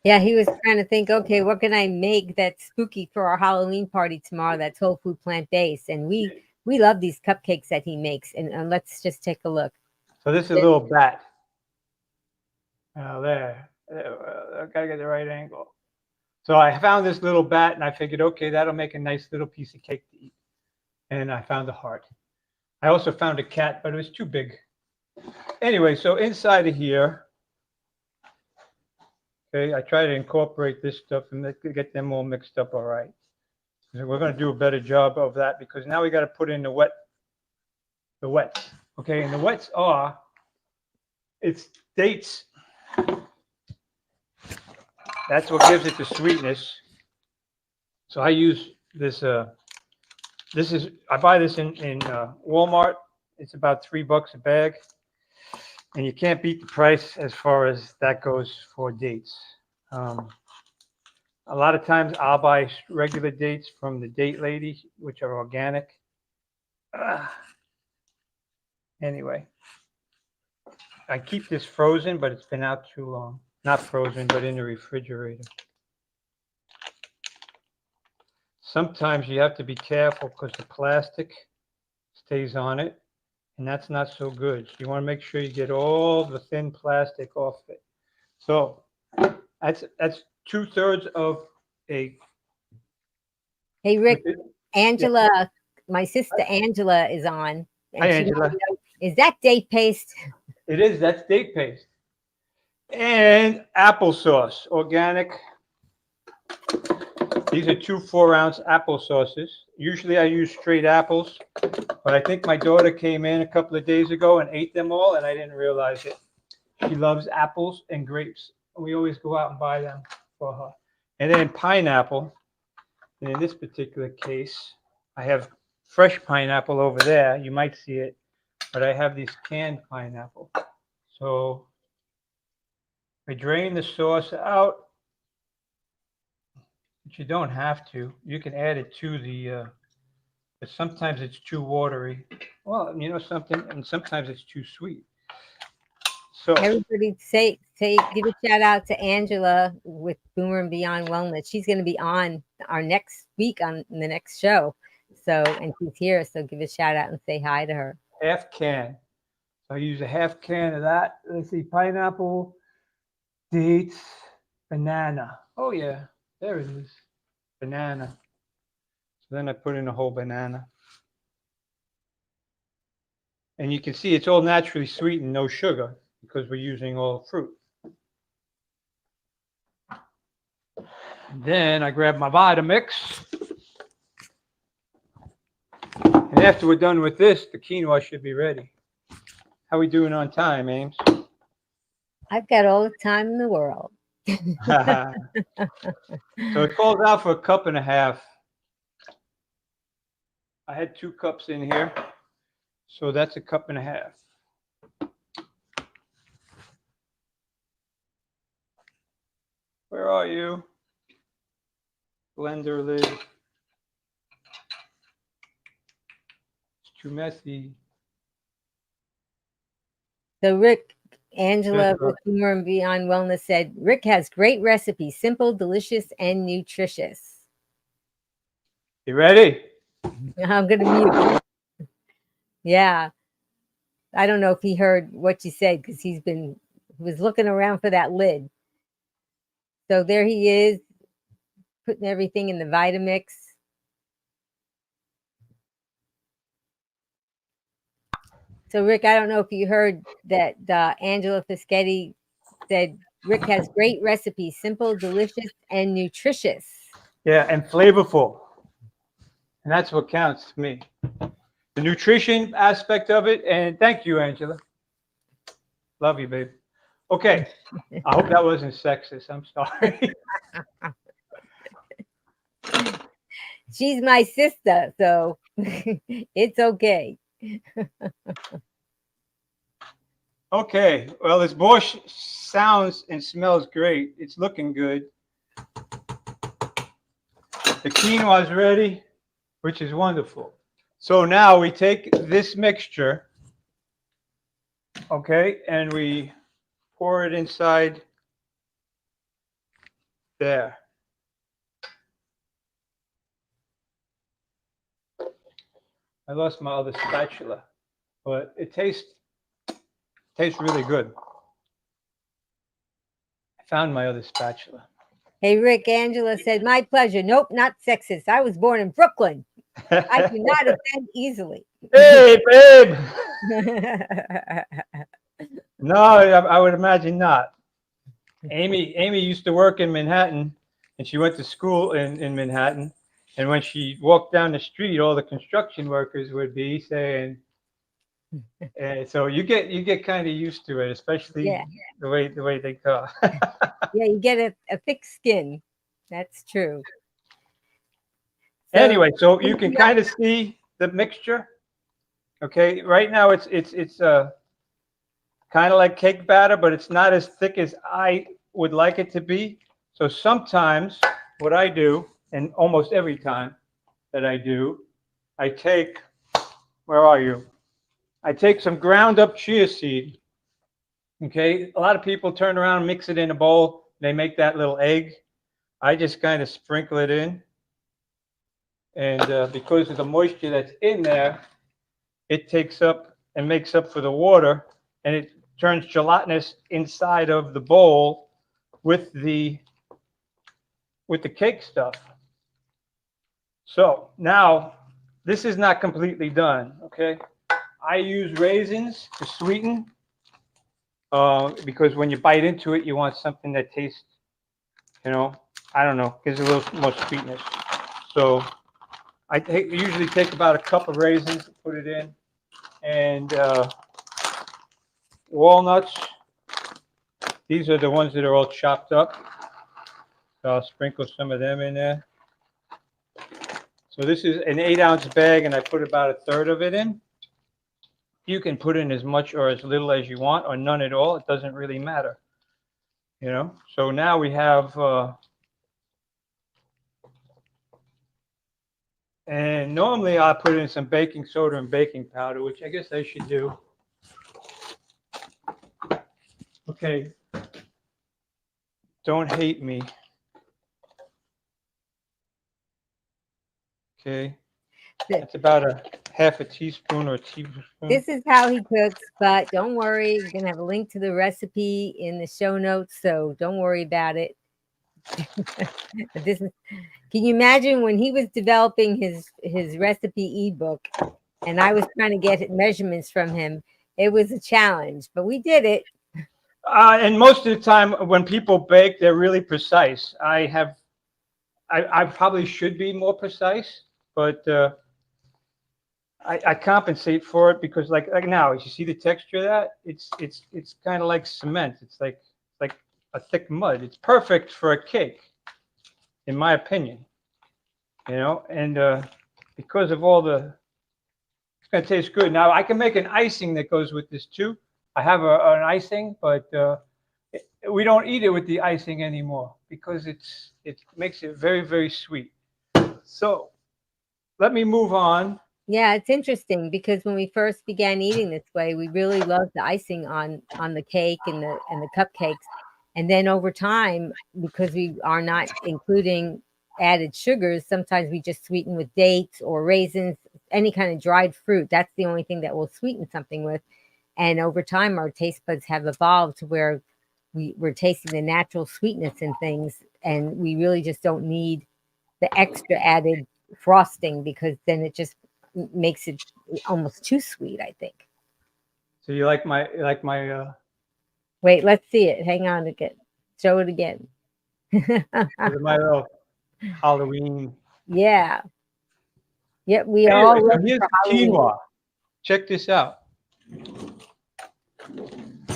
Yeah, he was trying to think, okay, what can I make that's spooky for our Halloween party tomorrow that's whole food plant-based? And we love these cupcakes that he makes. And let's just take a look.
So this is a little bat. There. I got to get the right angle. So I found this little bat and I figured, okay, that'll make a nice little piece of cake to eat. And I found a heart. I also found a cat, but it was too big. Anyway, so inside of here, okay, I try to incorporate this stuff and get them all mixed up all right. We're going to do a better job of that because now we got to put in the wets. Okay, and the wets are, it's dates. That's what gives it the sweetness. So I use this. I buy this in Walmart. It's about $3 a bag, and you can't beat the price as far as that goes for dates. A lot of times I'll buy regular dates from the date lady, which are organic. Anyway, I keep this frozen, but it's been out too long. Not frozen, but in the refrigerator. Sometimes you have to be careful because the plastic stays on it, and that's not so good. So you want to make sure you get all the thin plastic off it. So that's 2/3 of a.
Hey, Rick, Angela, my sister Angela is on. And
Hi, Angela.
Is that date paste?
It is. That's date paste. And applesauce, organic. These are 2 4-ounce applesauces. Usually I use straight apples, but I think my daughter came in a couple of days ago and ate them all, and I didn't realize it. She loves apples and grapes. We always go out and buy them for her. And then pineapple. And in this particular case, I have fresh pineapple over there. You might see it, but I have these canned pineapple. So I drain the sauce out, but you don't have to. You can add it to the, but sometimes it's too watery. Well, you know something, and sometimes it's too sweet. So
everybody give a shout out to Angela with Boomer and Beyond Wellness. She's going to be on our next week on the next show. So, and she's here, so give a shout out and say hi to her.
half can. I use a half can of that. Let's see, pineapple, dates, banana. Oh yeah, there it is, banana. So then I put in a whole banana. And you can see it's all naturally sweetened, no sugar, because we're using all fruit. Then I grab my Vitamix. And after we're done with this, the quinoa should be ready. How we doing on time, Ames?
I've got all the time in the world.
So it calls out for a cup and a half. I had 2 cups in here, so that's a cup and a half. Where are you? Blender lid. It's too messy.
So Rick, Angela
Yes,
with Humor and Beyond Wellness said, Rick has great recipes, simple, delicious, and nutritious.
You ready?
I'm going to mute. Yeah. I don't know if he heard what you said because he was looking around for that lid. So there he is, putting everything in the Vitamix. So Rick, I don't know if you heard that Angela Fischetti said Rick has great recipes, simple, delicious, and nutritious.
Yeah, and flavorful. And that's what counts to me. The nutrition aspect of it. And thank you, Angela. Love you, babe. Okay. I hope that wasn't sexist. I'm sorry.
She's my sister, so it's okay.
Okay. Well, this borscht sounds and smells great. It's looking good. The quinoa is ready, which is wonderful. So now we take this mixture, okay, and we pour it inside there. I lost my other spatula, but it tastes really good. I found my other spatula.
Hey, Rick, Angela said, my pleasure. Nope, not sexist. I was born in Brooklyn. I do not offend easily.
Hey, babe. No, I would imagine not. Amy used to work in Manhattan, and she went to school in Manhattan. And when she walked down the street, all the construction workers would be saying, and so you get kind of used to it, especially the way they go.
Yeah, you get a thick skin. That's true. So,
anyway, so you can kind of see the mixture. Okay, right now it's kind of like cake batter, but it's not as thick as I would like it to be. So sometimes what I do, and almost every time that I do, I take, where are you? I take some ground up chia seed. Okay, a lot of people turn around and mix it in a bowl. They make that little egg. I just kind of sprinkle it in. And because of the moisture that's in there, it takes up and makes up for the water, and it turns gelatinous inside of the bowl with the cake stuff. So now this is not completely done. Okay, I use raisins to sweeten because when you bite into it, you want something that tastes, I don't know, gives a little more sweetness. So I usually take about a cup of raisins, put it in, and walnuts. These are the ones that are all chopped up. So I'll sprinkle some of them in there. So this is an 8-ounce bag, and I put about 1/3 of it in. You can put in as much or as little as you want, or none at all. It doesn't really matter. So now we have, and normally I put in some baking soda and baking powder, which I guess I should do. Okay. Don't hate me. Okay. That's about half a teaspoon or a teaspoon.
This is how he cooks, but don't worry. We're going to have a link to the recipe in the show notes, so don't worry about it. This is, can you imagine when he was developing his recipe ebook and I was trying to get measurements from him? It was a challenge, but we did it.
And most of the time when people bake, they're really precise. I probably should be more precise, but I compensate for it because like now, you see the texture of that? It's kind of like cement. It's like a thick mud. It's perfect for a cake, in my opinion. You know, and because of all the, it's gonna taste good. Now I can make an icing that goes with this too. I have an icing, but we don't eat it with the icing anymore because it makes it very, very sweet. So let me move on.
Yeah, it's interesting because when we first began eating this way, we really loved the icing on the cake and the cupcakes. And then over time, because we are not including added sugars, sometimes we just sweeten with dates or raisins, any kind of dried fruit. That's the only thing that we'll sweeten something with. And over time, our taste buds have evolved to where we're tasting the natural sweetness in things, and we really just don't need the extra added frosting because then it just makes it almost too sweet, I think.
So you like my
Wait, let's see it. Hang on again. Show it again.
my little Halloween.
Yeah. Yep, we are
Anyway,
all
so
ready
here's
for
the
Halloween.
quinoa. Check this out.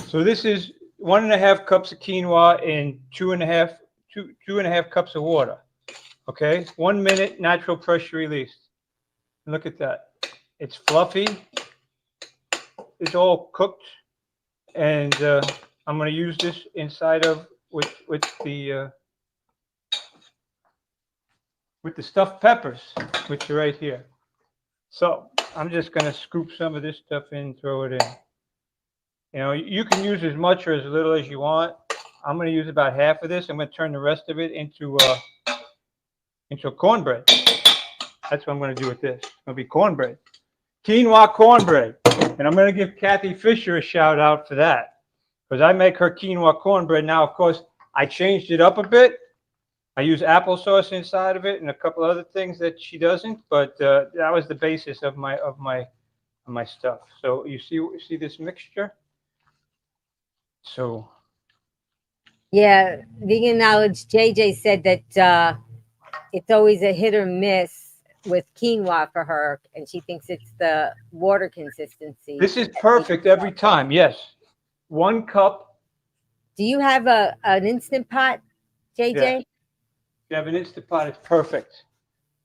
So this is 1.5 cups of quinoa in two and a half cups of water. Okay, 1 minute natural pressure release. Look at that. It's fluffy. It's all cooked, and I'm going to use this inside of with the stuffed peppers, which are right here. So I'm just going to scoop some of this stuff in, throw it in. You know, you can use as much or as little as you want. I'm going to use about half of this. I'm going to turn the rest of it into a cornbread. That's what I'm going to do with this. It's going to be cornbread. Quinoa cornbread. And I'm going to give Kathy Fisher a shout out for that because I make her quinoa cornbread. Now, of course, I changed it up a bit. I use applesauce inside of it and a couple other things that she doesn't, but that was the basis of my stuff. So you see this mixture? So
Yeah, Vegan Knowledge JJ said that it's always a hit or miss with quinoa for her, and she thinks it's the water consistency.
this is perfect every time. Yes. 1 cup.
Do you have an Instant Pot, JJ?
Yeah. If you have an Instant Pot, it's perfect.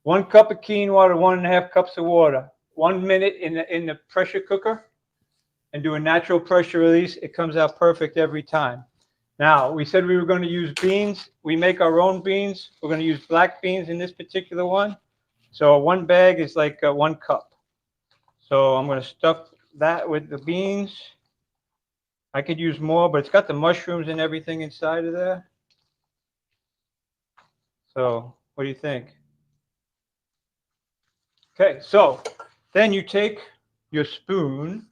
1 cup of quinoa to 1.5 cups of water. 1 minute in the pressure cooker, and do a natural pressure release. It comes out perfect every time. Now, we said we were going to use beans. We make our own beans. We're going to use black beans in this particular one. So 1 bag is like 1 cup. So I'm going to stuff that with the beans. I could use more, but it's got the mushrooms and everything inside of there. So what do you think? Okay, so then you take your spoon,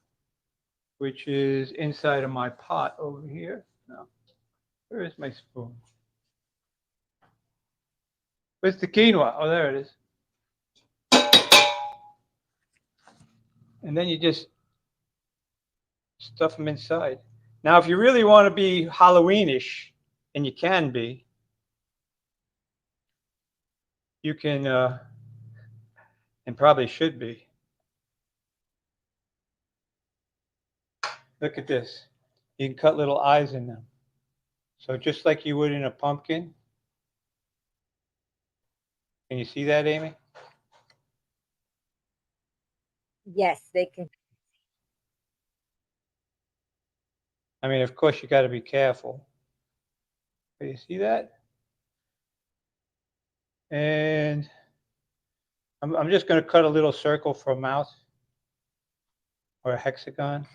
which is inside of my pot over here. Now, where is my spoon? Where's the quinoa? Oh, there it is. And then you just stuff them inside. Now, if you really want to be Halloweenish, and you can be, you can, and probably should be. Look at this. You can cut little eyes in them. So just like you would in a pumpkin. Can you see that, Amy?
Yes, they can.
I mean, of course, you got to be careful. But you see that? And I'm just going to cut a little circle for a mouth or a hexagon,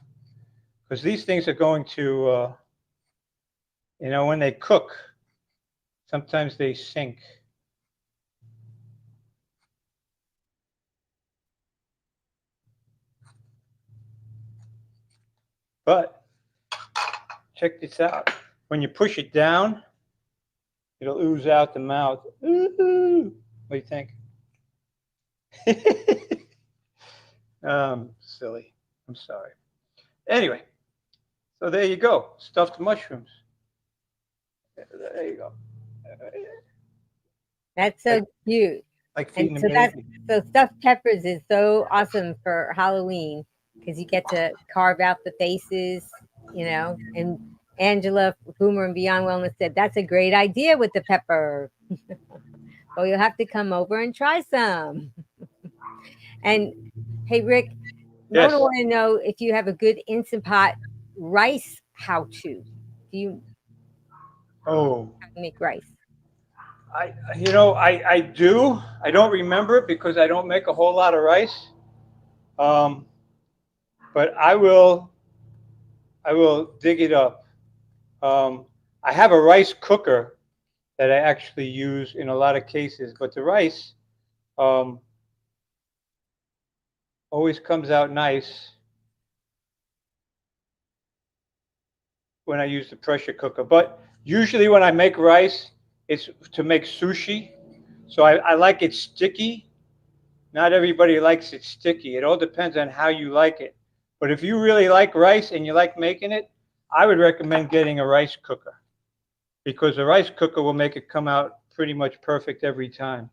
because these things are going to, you know, when they cook, sometimes they sink. But check this out. When you push it down, it'll ooze out the mouth. Ooh, what do you think? Silly. I'm sorry. Anyway, so there you go. Stuffed mushrooms. There you go.
That's so cute.
Like
And
feeding
so
a
that's
baby.
so stuffed peppers is so awesome for Halloween because you get to carve out the faces, you know. And Angela Boomer and Beyond Wellness said that's a great idea with the pepper. Well, you'll have to come over and try some. And hey, Rick,
Yes.
Mona want to know if you have a good Instant Pot rice how-to. Do you
Oh,
make rice?
I do. I don't remember it because I don't make a whole lot of rice. But I will dig it up. I have a rice cooker that I actually use in a lot of cases, but the rice um, always comes out nice when I use the pressure cooker. But usually when I make rice, it's to make sushi. So I like it sticky. Not everybody likes it sticky. It all depends on how you like it. But if you really like rice and you like making it, I would recommend getting a rice cooker because a rice cooker will make it come out pretty much perfect every time.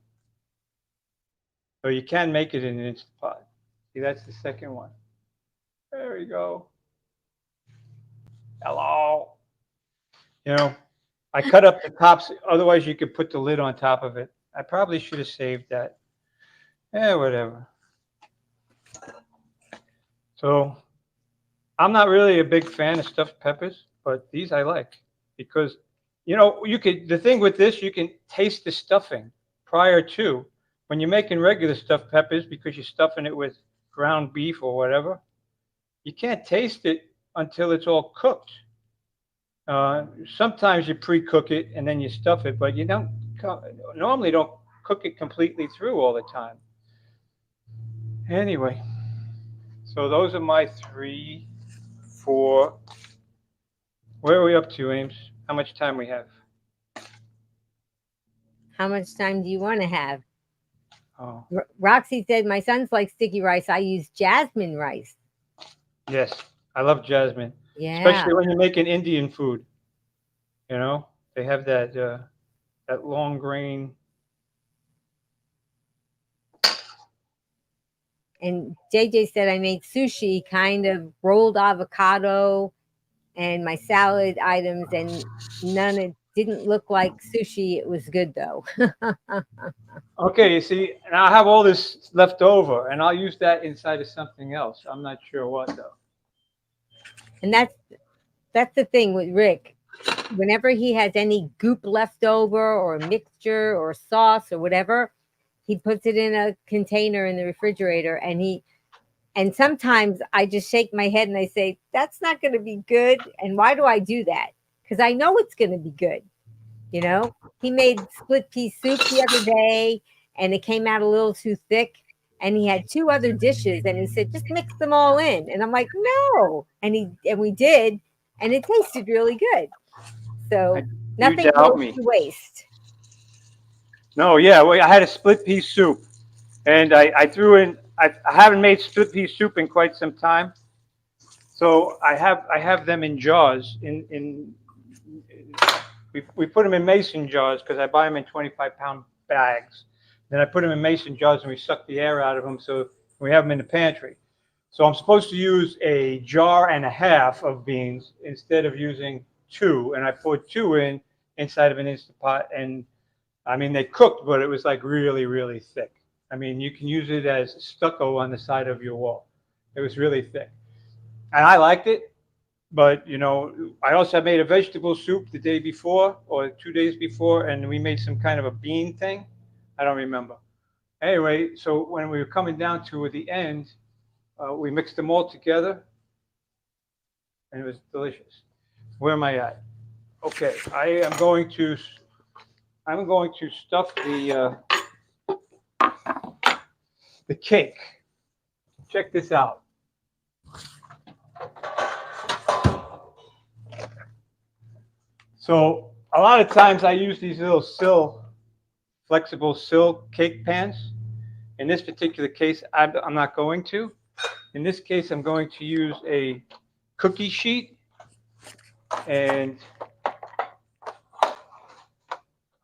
So you can make it in an Instant Pot. See, that's the second one. There we go. Hello. I cut up the tops. Otherwise, you could put the lid on top of it. I probably should have saved that. Whatever. So I'm not really a big fan of stuffed peppers, but these I like because, the thing with this, you can taste the stuffing prior to. When you're making regular stuffed peppers, because you're stuffing it with ground beef or whatever, you can't taste it until it's all cooked. Sometimes you pre-cook it and then you stuff it, but you normally don't cook it completely through all the time. Anyway, so those are my 3, 4. Where are we up to, Ames? How much time we have?
How much time do you want to have?
Oh,
Roxy said, my sons like sticky rice. I use jasmine rice.
yes. I love jasmine,
Yeah.
especially when you're making Indian food. They have that long grain.
And JJ said I made sushi, kind of rolled avocado and my salad items, and it didn't look like sushi. It was good though.
Okay, you see, and I have all this left over, and I'll use that inside of something else. I'm not sure what though.
And that's the thing with Rick. Whenever he has any goop left over or mixture or sauce or whatever, he puts it in a container in the refrigerator, and sometimes I just shake my head and I say, that's not going to be good. And why do I do that? Because I know it's going to be good. He made split pea soup the other day and it came out a little too thick. And he had 2 other dishes and he said, just mix them all in. And I'm like, no. And we did. And it tasted really good. So nothing
You doubt
goes
me.
to waste.
No, yeah, well, I had a split pea soup, and I threw in. I haven't made split pea soup in quite some time, so I have them in jars. We put them in mason jars because I buy them in 25-pound bags. Then I put them in mason jars and we suck the air out of them, so we have them in the pantry. So I'm supposed to use a jar and a half of beans instead of using 2, and I poured 2 inside of an Instant Pot, and I mean they cooked, but it was like really, really thick. I mean you can use it as stucco on the side of your wall. It was really thick, and I liked it. But I also made a vegetable soup the day before or 2 days before, and we made some kind of a bean thing. I don't remember. Anyway, so when we were coming down to the end, we mixed them all together, and it was delicious. Where am I at? Okay, I'm going to stuff the cake. Check this out. So a lot of times I use these little flexible sill cake pans. In this particular case, I'm not going to. In this case, I'm going to use a cookie sheet, and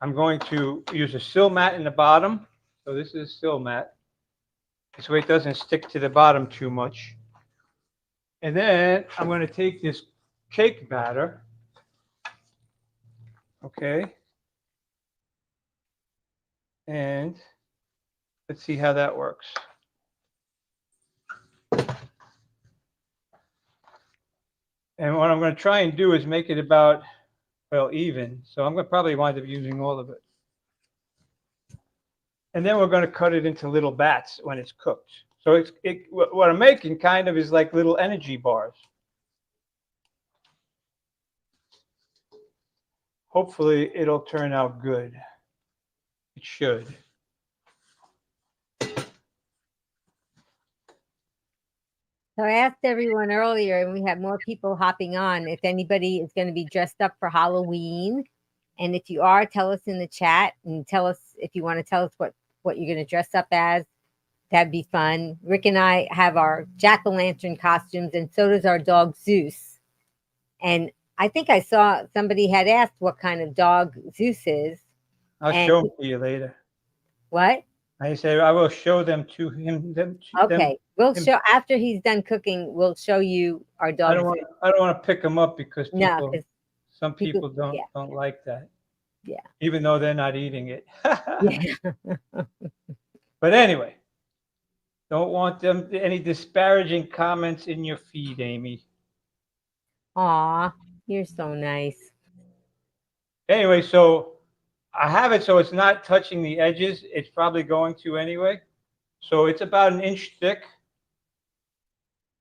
I'm going to use a sill mat in the bottom. So this is a sill mat. This way it doesn't stick to the bottom too much. And then I'm going to take this cake batter, okay, and let's see how that works. And what I'm going to try and do is make it about, well, even. So I'm going to probably wind up using all of it. And then we're going to cut it into little bats when it's cooked. So what I'm making kind of is like little energy bars. Hopefully it'll turn out good. It should.
So I asked everyone earlier, and we have more people hopping on, if anybody is going to be dressed up for Halloween. And if you are, tell us in the chat, and tell us if you want to tell us what you're going to dress up as. That'd be fun. Rick and I have our jack-o'-lantern costumes, and so does our dog Zeus. And I think I saw somebody had asked what kind of dog Zeus is.
I'll show them to you later.
What?
I said I will show them to him.
Okay, we'll show after he's done cooking. We'll show you our dog.
I don't want to pick them up because people,
no,
some people don't like that.
Yeah.
Even though they're not eating it.
Yeah.
But anyway, don't want them any disparaging comments in your feed, Amy.
Aw, you're so nice.
Anyway, so I have it so it's not touching the edges. It's probably going to anyway. So it's about an inch thick,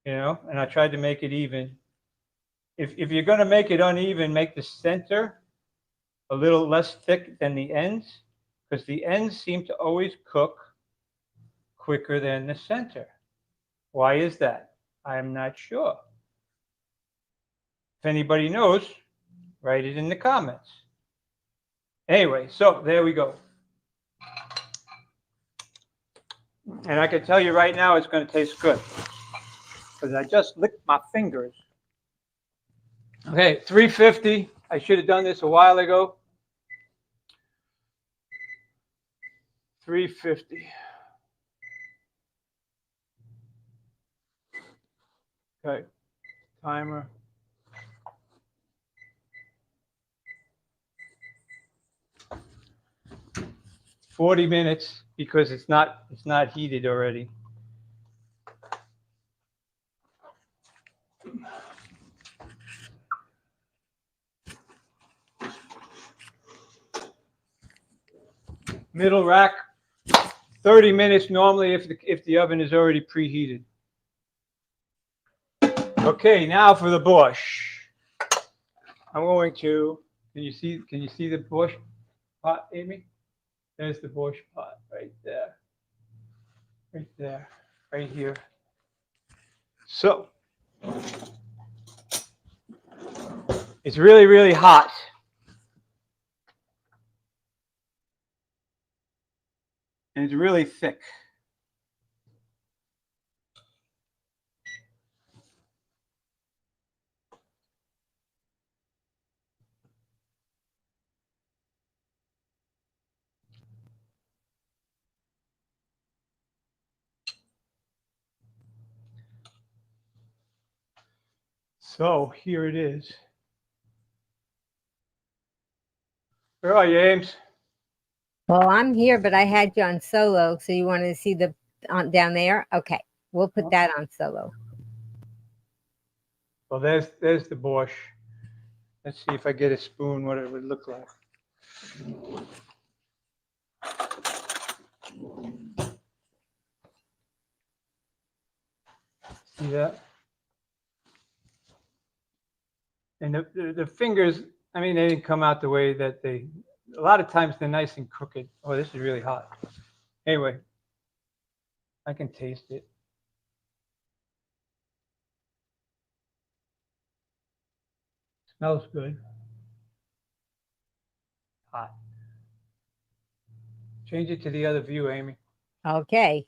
you know, and I tried to make it even. If you're going to make it uneven, make the center a little less thick than the ends, because the ends seem to always cook quicker than the center. Why is that? I'm not sure. If anybody knows, write it in the comments. Anyway, so there we go. And I can tell you right now it's going to taste good because I just licked my fingers. Okay, 350. I should have done this a while ago. 350. Okay, timer. $40 minutes because it's not heated already. Middle rack, 30 minutes normally if the oven is already preheated. Okay, now for the bush. I'm going to, can you see the bush pot, Amy? There's the bush pot right there. Right there, right here. So, it's really, really hot. And it's really thick. So here it is. Where are you, Ames?
Well, I'm here, but I had you on solo, so you wanted to see the down there? Okay, we'll put that on solo.
Well, there's the bush. Let's see if I get a spoon, what it would look like. See that? And the fingers, I mean, they didn't come out the way that a lot of times they're nice and crooked. Oh, this is really hot. Anyway, I can taste it. Smells good. hot. Change it to the other view, Amy.
Okay.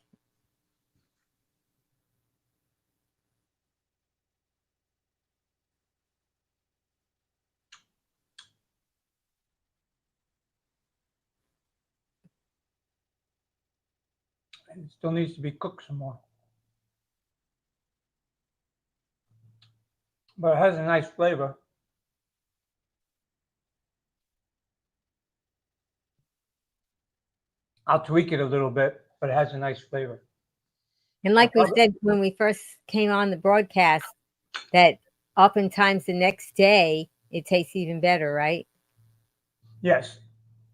And it still needs to be cooked some more. But it has a nice flavor. I'll tweak it a little bit, but it has a nice flavor.
And like we said when we first came on the broadcast, that oftentimes the next day it tastes even better, right?
Yes,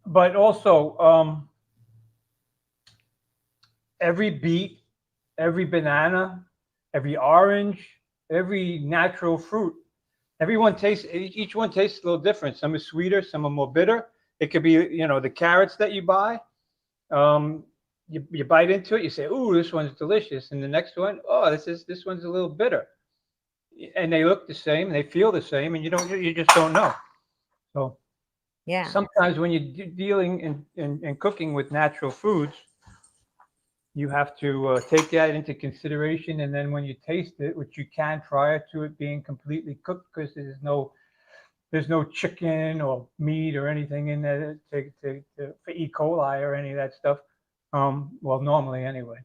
but also every beet, every banana, every orange, every natural fruit, each one tastes a little different. Some is sweeter, some are more bitter. It could be, you know, the carrots that you buy. You bite into it, you say, "Ooh, this one's delicious," and the next one, "Oh, this one's a little bitter," and they look the same, they feel the same, and you just don't know. So
Yeah.
sometimes when you're dealing and cooking with natural foods, you have to take that into consideration, and then when you taste it, which you can prior to it being completely cooked, because there's no chicken or meat or anything in there for E. coli or any of that stuff. Well, normally anyway,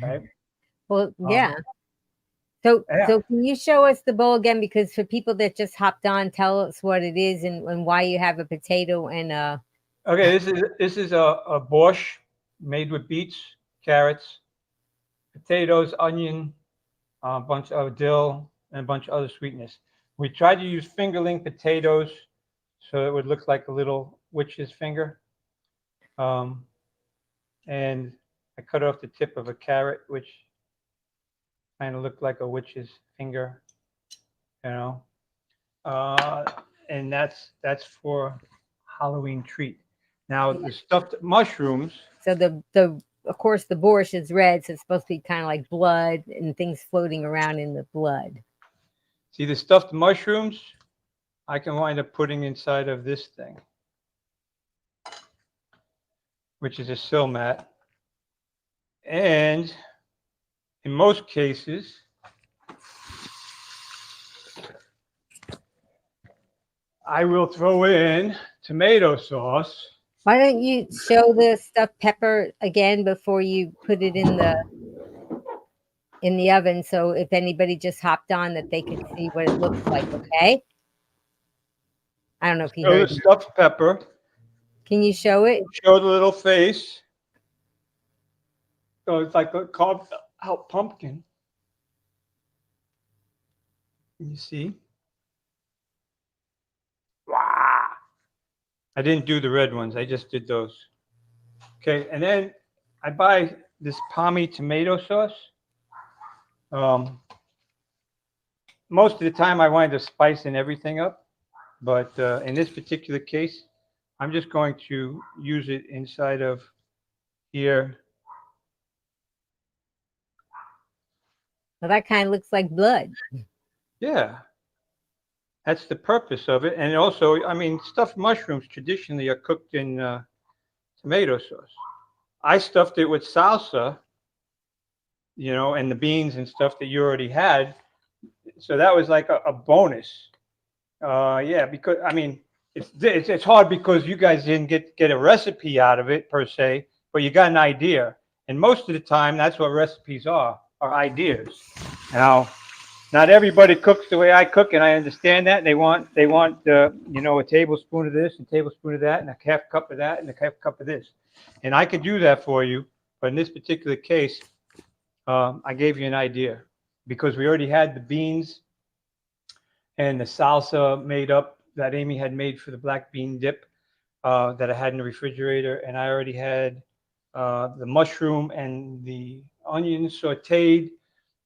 right?
Well, yeah. So can you show us the bowl again? Because for people that just hopped on, tell us what it is and why you have a potato and a.
Okay, this is a borscht made with beets, carrots, potatoes, onion, a bunch of dill, and a bunch of other sweetness. We tried to use fingerling potatoes so it would look like a little witch's finger. And I cut off the tip of a carrot, which kind of looked like a witch's finger, you know. And that's for Halloween treat. Now the stuffed mushrooms.
So the of course the borscht is red, so it's supposed to be kind of like blood and things floating around in the blood.
See the stuffed mushrooms, I can wind up putting inside of this thing, which is a sill mat. And in most cases, I will throw in tomato sauce.
Why don't you show the stuffed pepper again before you put it in the oven, so if anybody just hopped on that they could see what it looks like, okay? I don't know if you heard
the stuffed pepper.
Can you show it?
Show the little face. So it's like a carved out pumpkin. You see? Wow. I didn't do the red ones. I just did those. Okay, and then I buy this palmy tomato sauce. Most of the time I wind up spicing everything up, but in this particular case, I'm just going to use it inside of here.
Well, that kind of looks like blood.
Yeah, that's the purpose of it. And also, I mean, stuffed mushrooms traditionally are cooked in tomato sauce. I stuffed it with salsa, you know, and the beans and stuff that you already had. So that was like a bonus. Yeah, because I mean, it's hard because you guys didn't get a recipe out of it per se, but you got an idea. And most of the time, that's what recipes are ideas. Now, not everybody cooks the way I cook, and I understand that. They want you know, a tablespoon of this, and a tablespoon of that, and a half cup of that, and a half cup of this. And I could do that for you, but in this particular case, I gave you an idea because we already had the beans and the salsa made up that Amy had made for the black bean dip that I had in the refrigerator, and I already had the mushroom and the onions sauteed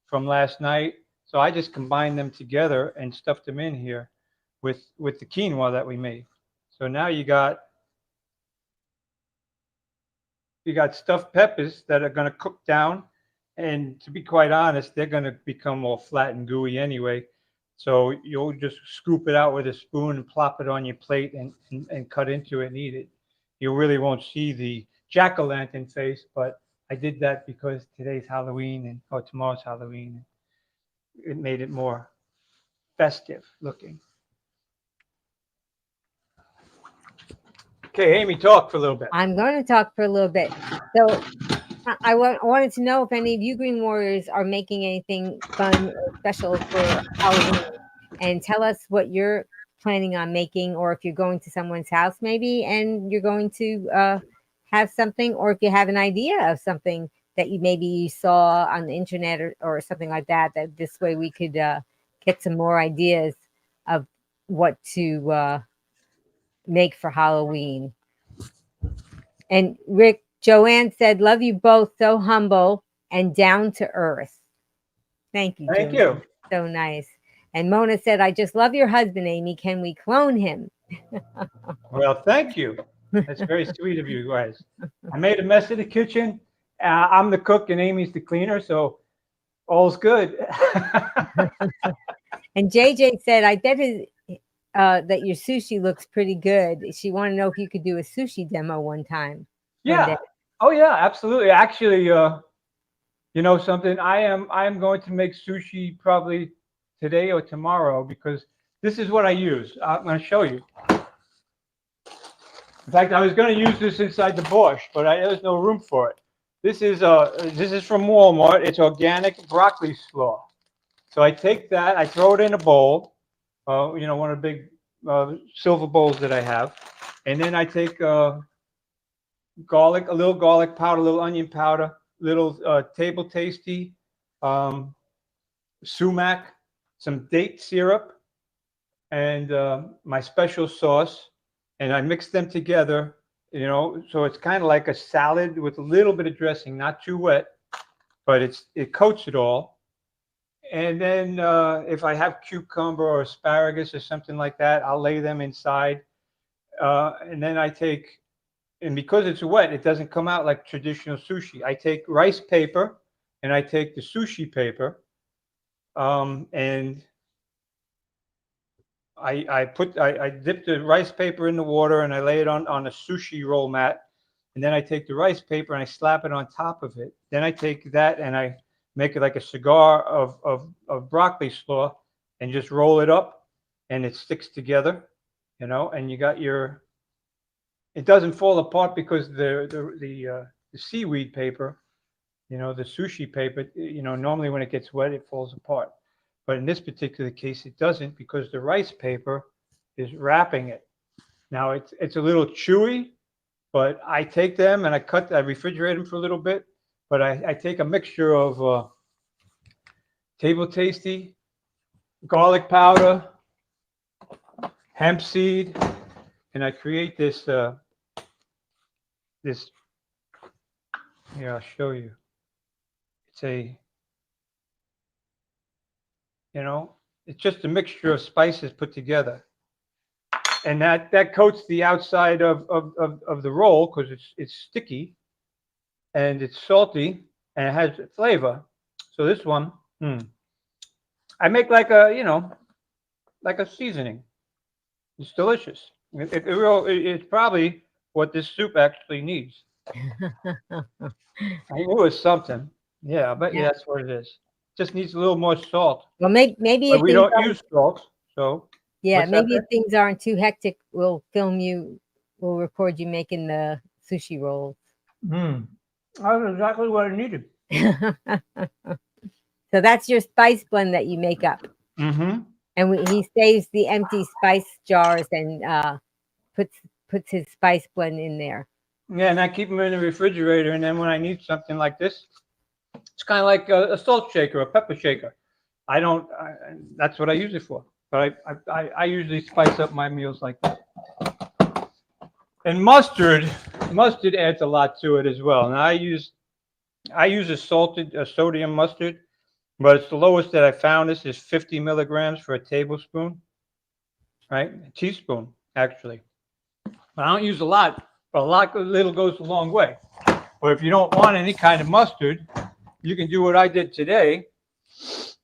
from last night. So I just combined them together and stuffed them in here with the quinoa that we made. So now you got stuffed peppers that are going to cook down, and to be quite honest, they're going to become all flat and gooey anyway. So you'll just scoop it out with a spoon and plop it on your plate and cut into it and eat it. You really won't see the jack-o'-lantern face, but I did that because today's Halloween or tomorrow's Halloween. It made it more festive looking. Okay, Amy, talk for a little bit.
I'm going to talk for a little bit. So I wanted to know if any of you Green Warriors are making anything fun or special for Halloween, and tell us what you're planning on making, or if you're going to someone's house maybe and you're going to have something, or if you have an idea of something that you saw on the internet or something like that, that this way we could get some more ideas of what to make for Halloween. And Rick, Joanne said, love you both, so humble and down to earth. Thank you,
Thank
Joanne.
you.
So nice. And Mona said, I just love your husband, Amy. Can we clone him?
Well, thank you. That's very sweet of you guys. I made a mess of the kitchen. I'm the cook and Amy's the cleaner, so all's good.
And JJ said, I bet that your sushi looks pretty good. She wanted to know if you could do a sushi demo one time.
Yeah. Oh, yeah, absolutely. Actually, you know something? I am going to make sushi probably today or tomorrow, because this is what I use. I'm going to show you. In fact, I was going to use this inside the Bosch, but there's no room for it. This is from Walmart. It's organic broccoli slaw. So I take that, I throw it in a bowl, you know, one of the big silver bowls that I have, and then I take garlic, a little garlic powder, a little onion powder, little table tasty, sumac, some date syrup, and my special sauce, and I mix them together, you know, so it's kind of like a salad with a little bit of dressing, not too wet, but it coats it all. And then if I have cucumber or asparagus or something like that, I'll lay them inside. And then I take, and because it's wet, it doesn't come out like traditional sushi. I take rice paper and I take the sushi paper, and I dip the rice paper in the water and I lay it on a sushi roll mat, and then I take the rice paper and I slap it on top of it. Then I take that and I make it like a cigar of broccoli slaw and just roll it up, and it sticks together, you know, and you got your, it doesn't fall apart because the seaweed paper, you know, the sushi paper, you know, normally when it gets wet, it falls apart. But in this particular case, it doesn't, because the rice paper is wrapping it. Now it's a little chewy, but I take them and I refrigerate them for a little bit. But I take a mixture of table tasty, garlic powder, hemp seed, and I create this here, I'll show you. It's you know, it's just a mixture of spices put together, and that coats the outside of the roll, because it's sticky and it's salty and it has flavor. So this one, I make like a, you know, like a seasoning. It's delicious. It's probably what this soup actually needs. I knew it was something. Yeah, I bet you that's what it is. Just needs a little more salt.
Well, maybe
But
if
we don't use salt, so.
yeah, maybe if things aren't too hectic, we'll record you making the sushi rolls.
That's exactly what I needed.
So that's your spice blend that you make up.
Mm-hmm.
And he saves the empty spice jars and puts his spice blend in there.
Yeah, and I keep them in the refrigerator, and then when I need something like this, it's kind of like a salt shaker, a pepper shaker. That's what I use it for. But I usually spice up my meals like that. And mustard adds a lot to it as well. And I use a sodium mustard, but it's the lowest that I found. This is 50 milligrams for a tablespoon, right? A teaspoon, actually. But I don't use a lot, but a little goes a long way. But if you don't want any kind of mustard, you can do what I did today.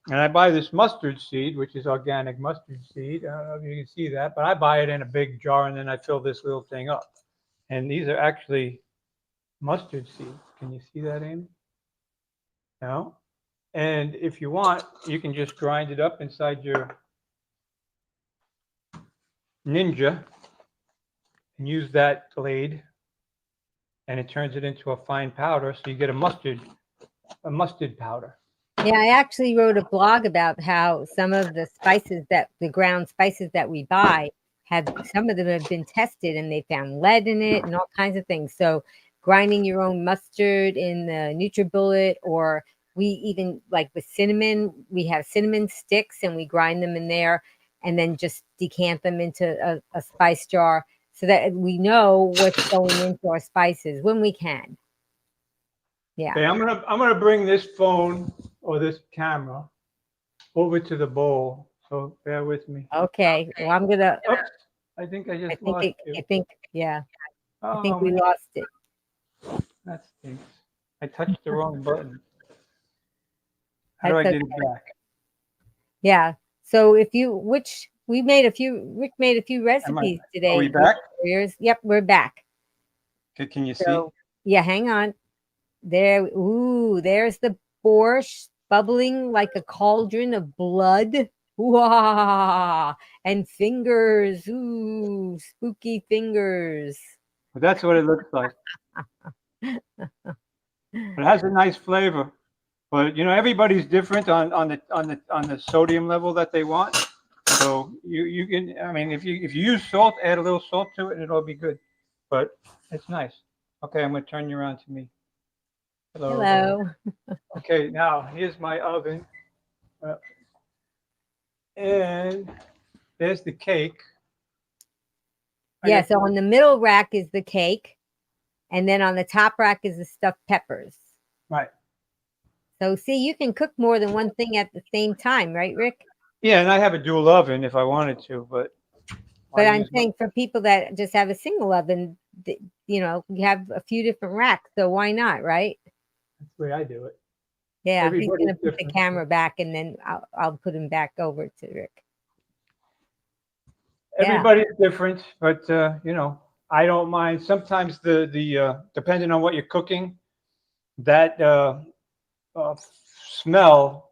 And I buy this mustard seed, which is organic mustard seed. I don't know if you can see that, but I buy it in a big jar and then I fill this little thing up. And these are actually mustard seeds. Can you see that, Amy? No? And if you want, you can just grind it up inside your Ninja and use that blade, and it turns it into a fine powder, so you get a mustard powder.
Yeah, I actually wrote a blog about how some of the spices the ground spices that we buy some of them have been tested and they found lead in it and all kinds of things. So grinding your own mustard in the NutriBullet, or we even like with cinnamon, we have cinnamon sticks and we grind them in there and then just decant them into a spice jar so that we know what's going into our spices when we can. Yeah.
Okay, I'm gonna bring this phone or this camera over to the bowl. So bear with me.
Okay. Well, I'm gonna.
Oops, I think I just lost you.
I think yeah.
Oh,
I think we lost it.
that stinks. I touched the wrong button. How do I
That's
get it back?
Yeah. So Rick made a few recipes today.
Are we back?
Yep, we're back.
Okay, can you see?
So yeah, hang on. There's the borscht bubbling like a cauldron of blood. Wow. And fingers. Ooh, spooky fingers.
But that's what it looks like. It has a nice flavor. But you know, everybody's different on the sodium level that they want. So you can, I mean, if you use salt, add a little salt to it and it'll be good. But it's nice. Okay, I'm gonna turn you around to me.
Hello.
Okay, now here's my oven. And there's the cake.
Yeah, so on the middle rack is the cake. And then on the top rack is the stuffed peppers.
Right.
So see, you can cook more than one thing at the same time, right, Rick?
Yeah, and I have a dual oven if I wanted to, but
I'm saying for people that just have a single oven, you have a few different racks, so why not, right?
That's the way I do it.
Yeah, he's gonna put the camera back, and then I'll put him back over to Rick.
Everybody's different, but I don't mind. Sometimes the depending on what you're cooking, that smell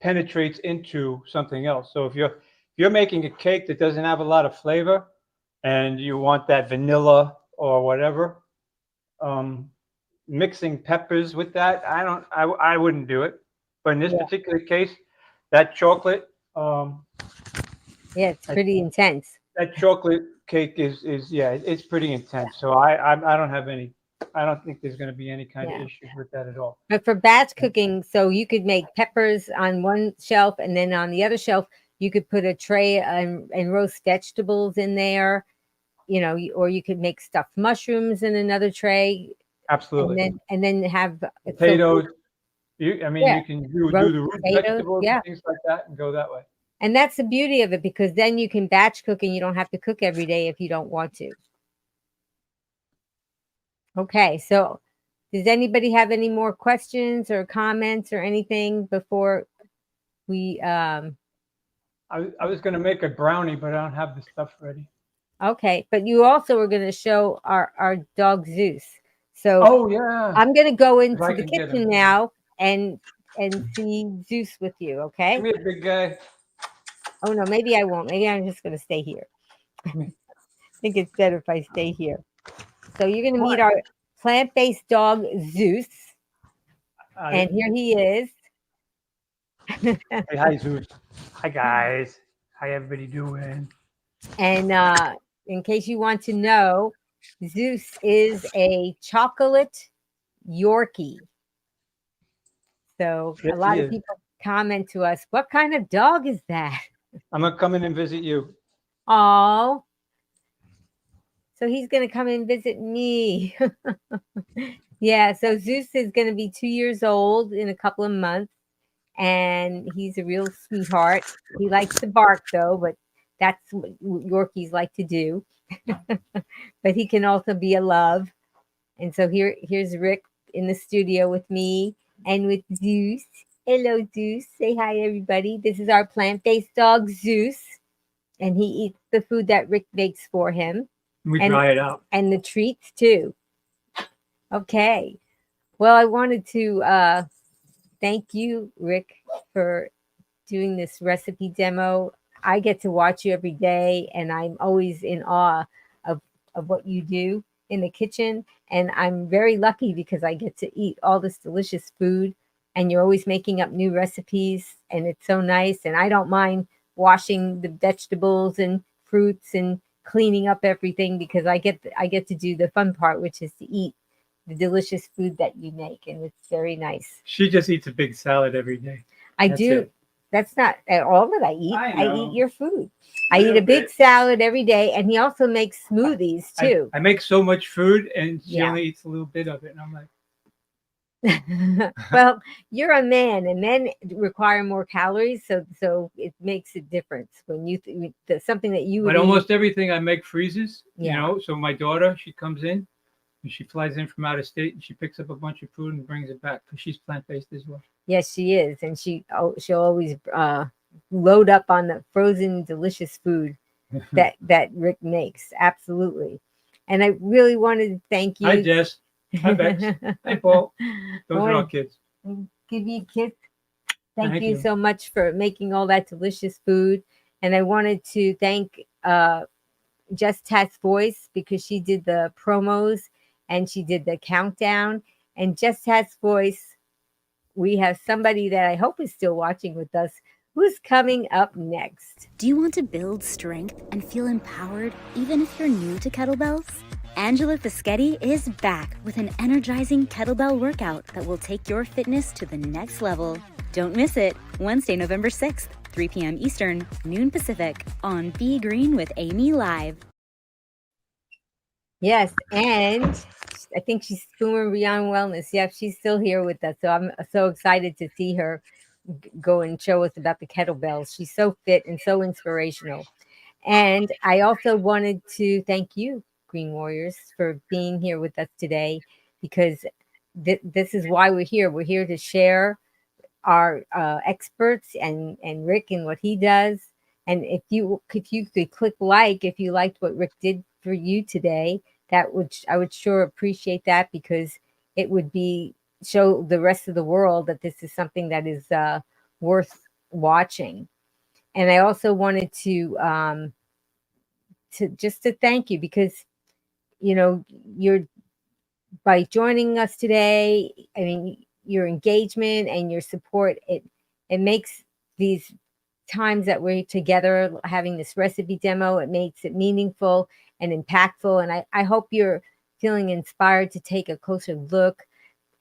penetrates into something else. So if you're making a cake that doesn't have a lot of flavor, and you want that vanilla or whatever, mixing peppers with that, I wouldn't do it. But in this particular case, that chocolate,
it's pretty intense.
That chocolate cake is it's pretty intense. So I don't think there's going to be any kind of issues with that at all.
But for batch cooking, so you could make peppers on one shelf, and then on the other shelf, you could put a tray and roast vegetables in there, or you could make stuffed mushrooms in another tray.
Absolutely.
And then have
potatoes. You can do the root vegetables and things like that and go that way.
And that's the beauty of it, because then you can batch cook and you don't have to cook every day if you don't want to. Okay, so does anybody have any more questions or comments or anything before we
I was going to make a brownie, but I don't have the stuff ready.
Okay, but you also are going to show our dog Zeus. So I'm going to go into the kitchen now and see Zeus with you, okay?
Give me a big guy.
Oh no, maybe I won't. Maybe I'm just going to stay here. I think it's better if I stay here. So you're going to meet our plant-based dog Zeus. And here he is.
Hey, hi Zeus. Hi guys. How everybody doing?
And in case you want to know, Zeus is a chocolate Yorkie. So a lot of people comment to us, what kind of dog is that?
I'm going to come in and visit you.
Oh, so he's going to come and visit me. Yeah, so Zeus is going to be 2 years old in a couple of months, and he's a real sweetheart. He likes to bark, though, but that's what Yorkies like to do. But he can also be a love. And so here's Rick in the studio with me and with Zeus. Hello, Zeus. Say hi, everybody. This is our plant-based dog, Zeus, and he eats the food that Rick makes for him.
We
And-
dry it out.
And the treats, too. Okay. Well, I wanted to thank you, Rick, for doing this recipe demo. I get to watch you every day, and I'm always in awe of, of what you do in the kitchen. And I'm very lucky because I get to eat all this delicious food, and you're always making up new recipes, and it's so nice. And I don't mind washing the vegetables and fruits and cleaning up everything because I get to do the fun part, which is to eat the delicious food that you make, and it's very nice.
She just eats a big salad every day.
I
That's
do.
it.
That's not at all that I eat.
I
I
know.
eat your food.
A
I eat
little
a big
bit.
salad every day, and he also makes smoothies too.
I make so much food, and she
Yeah.
only eats a little bit of it. And I'm like,
Well, you're a man, and men require more calories, so it makes a difference when you something that you would
but
eat.
almost everything I make freezes.
Yeah.
You know, so my daughter, she comes in, and she flies in from out of state, and she picks up a bunch of food and brings it back because she's plant-based as well.
Yes, she is, and she'll always load up on the frozen, delicious food that Rick makes. Absolutely, and I really wanted to thank you.
Hi, Jess. Hi, Bex. Hi, Paul. Those are all kids.
Give you a kiss. Thank
Thank
you
you.
so much for making all that delicious food. And I wanted to thank Just Tat's Voice because she did the promos and she did the countdown. And Just Tat's Voice, we have somebody that I hope is still watching with us who's coming up next.
Do you want to build strength and feel empowered even if you're new to kettlebells? Angela Fischetti is back with an energizing kettlebell workout that will take your fitness to the next level. Don't miss it, Wednesday, November 6th, 3 p.m. Eastern, noon Pacific, on Be Green with Amy Live.
Yes, and I think she's Boomer Beyond Wellness. Yeah, she's still here with us. So I'm so excited to see her go and show us about the kettlebells. She's so fit and so inspirational. And I also wanted to thank you, Green Warriors, for being here with us today because this is why we're here. We're here to share our experts and Rick and what he does. And if you could click like if you liked what Rick did for you today, I would sure appreciate that because it would show the rest of the world that this is something that is worth watching. And I also wanted to thank you because you're by joining us today. I mean, your engagement and your support, it makes these times that we're together having this recipe demo, it makes it meaningful and impactful. And I hope you're feeling inspired to take a closer look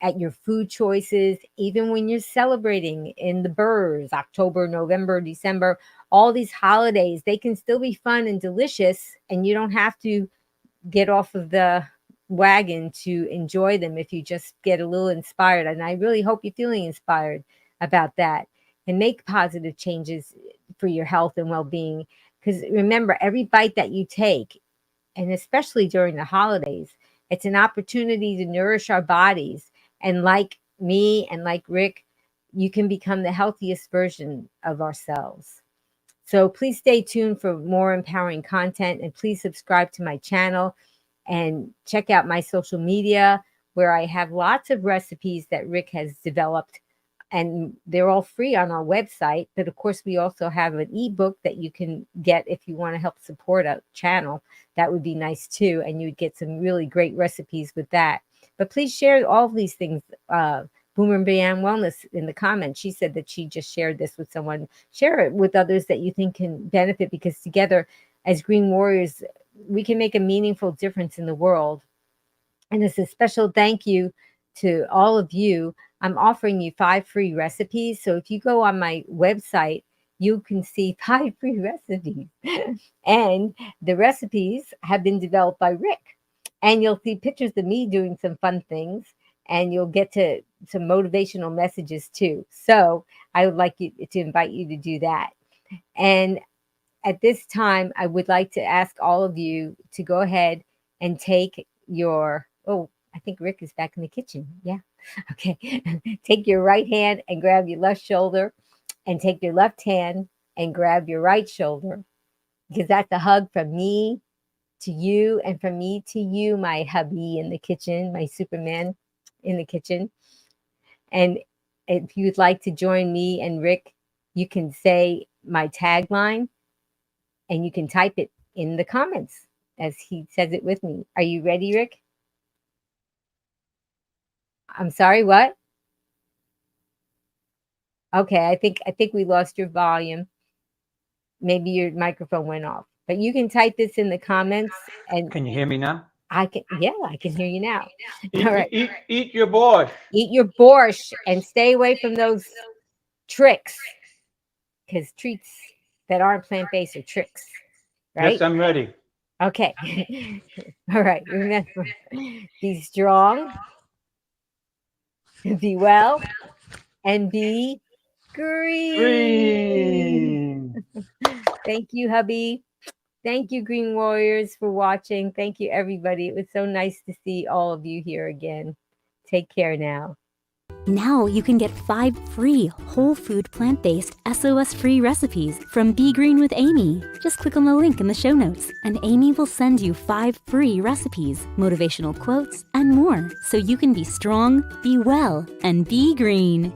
at your food choices, even when you're celebrating in the burrs, October, November, December, all these holidays, they can still be fun and delicious. And you don't have to get off of the wagon to enjoy them if you just get a little inspired. And I really hope you're feeling inspired about that and make positive changes for your health and well-being. Because remember, every bite that you take, and especially during the holidays, it's an opportunity to nourish our bodies. And like me and like Rick, you can become the healthiest version of ourselves. So please stay tuned for more empowering content, and please subscribe to my channel and check out my social media where I have lots of recipes that Rick has developed, and they're all free on our website. But of course, we also have an ebook that you can get if you want to help support a channel. That would be nice too. And you'd get some really great recipes with that. But please share all of these things. Boomer Beyond Wellness in the comments, she said that she just shared this with someone. Share it with others that you think can benefit, because together as Green Warriors, we can make a meaningful difference in the world. And as a special thank you to all of you, I'm offering you 5 free recipes. So if you go on my website, you can see 5 free recipes. And the recipes have been developed by Rick. And you'll see pictures of me doing some fun things. And you'll get to some motivational messages too. So I would like to invite you to do that. And at this time, I would like to ask all of you to go ahead and take your, I think Rick is back in the kitchen. Yeah. Okay. Take your right hand and grab your left shoulder, and take your left hand and grab your right shoulder, because that's a hug from me to you and from me to you, my hubby in the kitchen, my Superman in the kitchen. And if you'd like to join me and Rick, you can say my tagline and you can type it in the comments as he says it with me. Are you ready, Rick? I'm sorry, what? Okay, I think we lost your volume. Maybe your microphone went off. But you can type this in the comments, and
Can you hear me now?
I can hear you now.
Eat,
All right.
eat your borscht.
Eat your borscht and stay away from those tricks, because treats that aren't plant-based are tricks, right?
Yes, I'm ready.
Okay. All right. Remember, be strong, be well, and be green. Thank you, hubby. Thank you, Green Warriors, for watching. Thank you, everybody. It was so nice to see all of you here again. Take care now.
Now you can get 5 free whole food plant-based SOS-Free recipes from Be Green with Amy. Just click on the link in the show notes and Amy will send you 5 free recipes, motivational quotes, and more so you can be strong, be well, and be green.